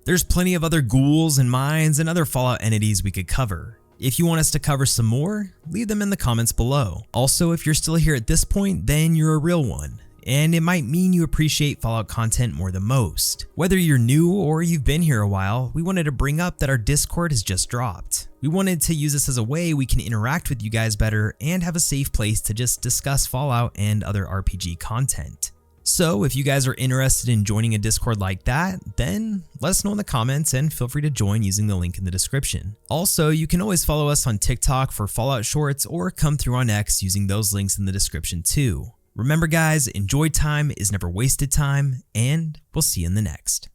There's plenty of other ghouls and mines and other Fallout entities we could cover. If you want us to cover some more, leave them in the comments below. Also, if you're still here at this point, then you're a real one. And it might mean you appreciate Fallout content more than most. Whether you're new or you've been here a while, we wanted to bring up that our Discord has just dropped. We wanted to use this as a way we can interact with you guys better and have a safe place to just discuss Fallout and other RPG content. So if you guys are interested in joining a Discord like that, then let us know in the comments and feel free to join using the link in the description. Also, you can always follow us on TikTok for Fallout shorts or come through on X using those links in the description too. Remember guys, enjoyed time is never wasted time, and we'll see you in the next.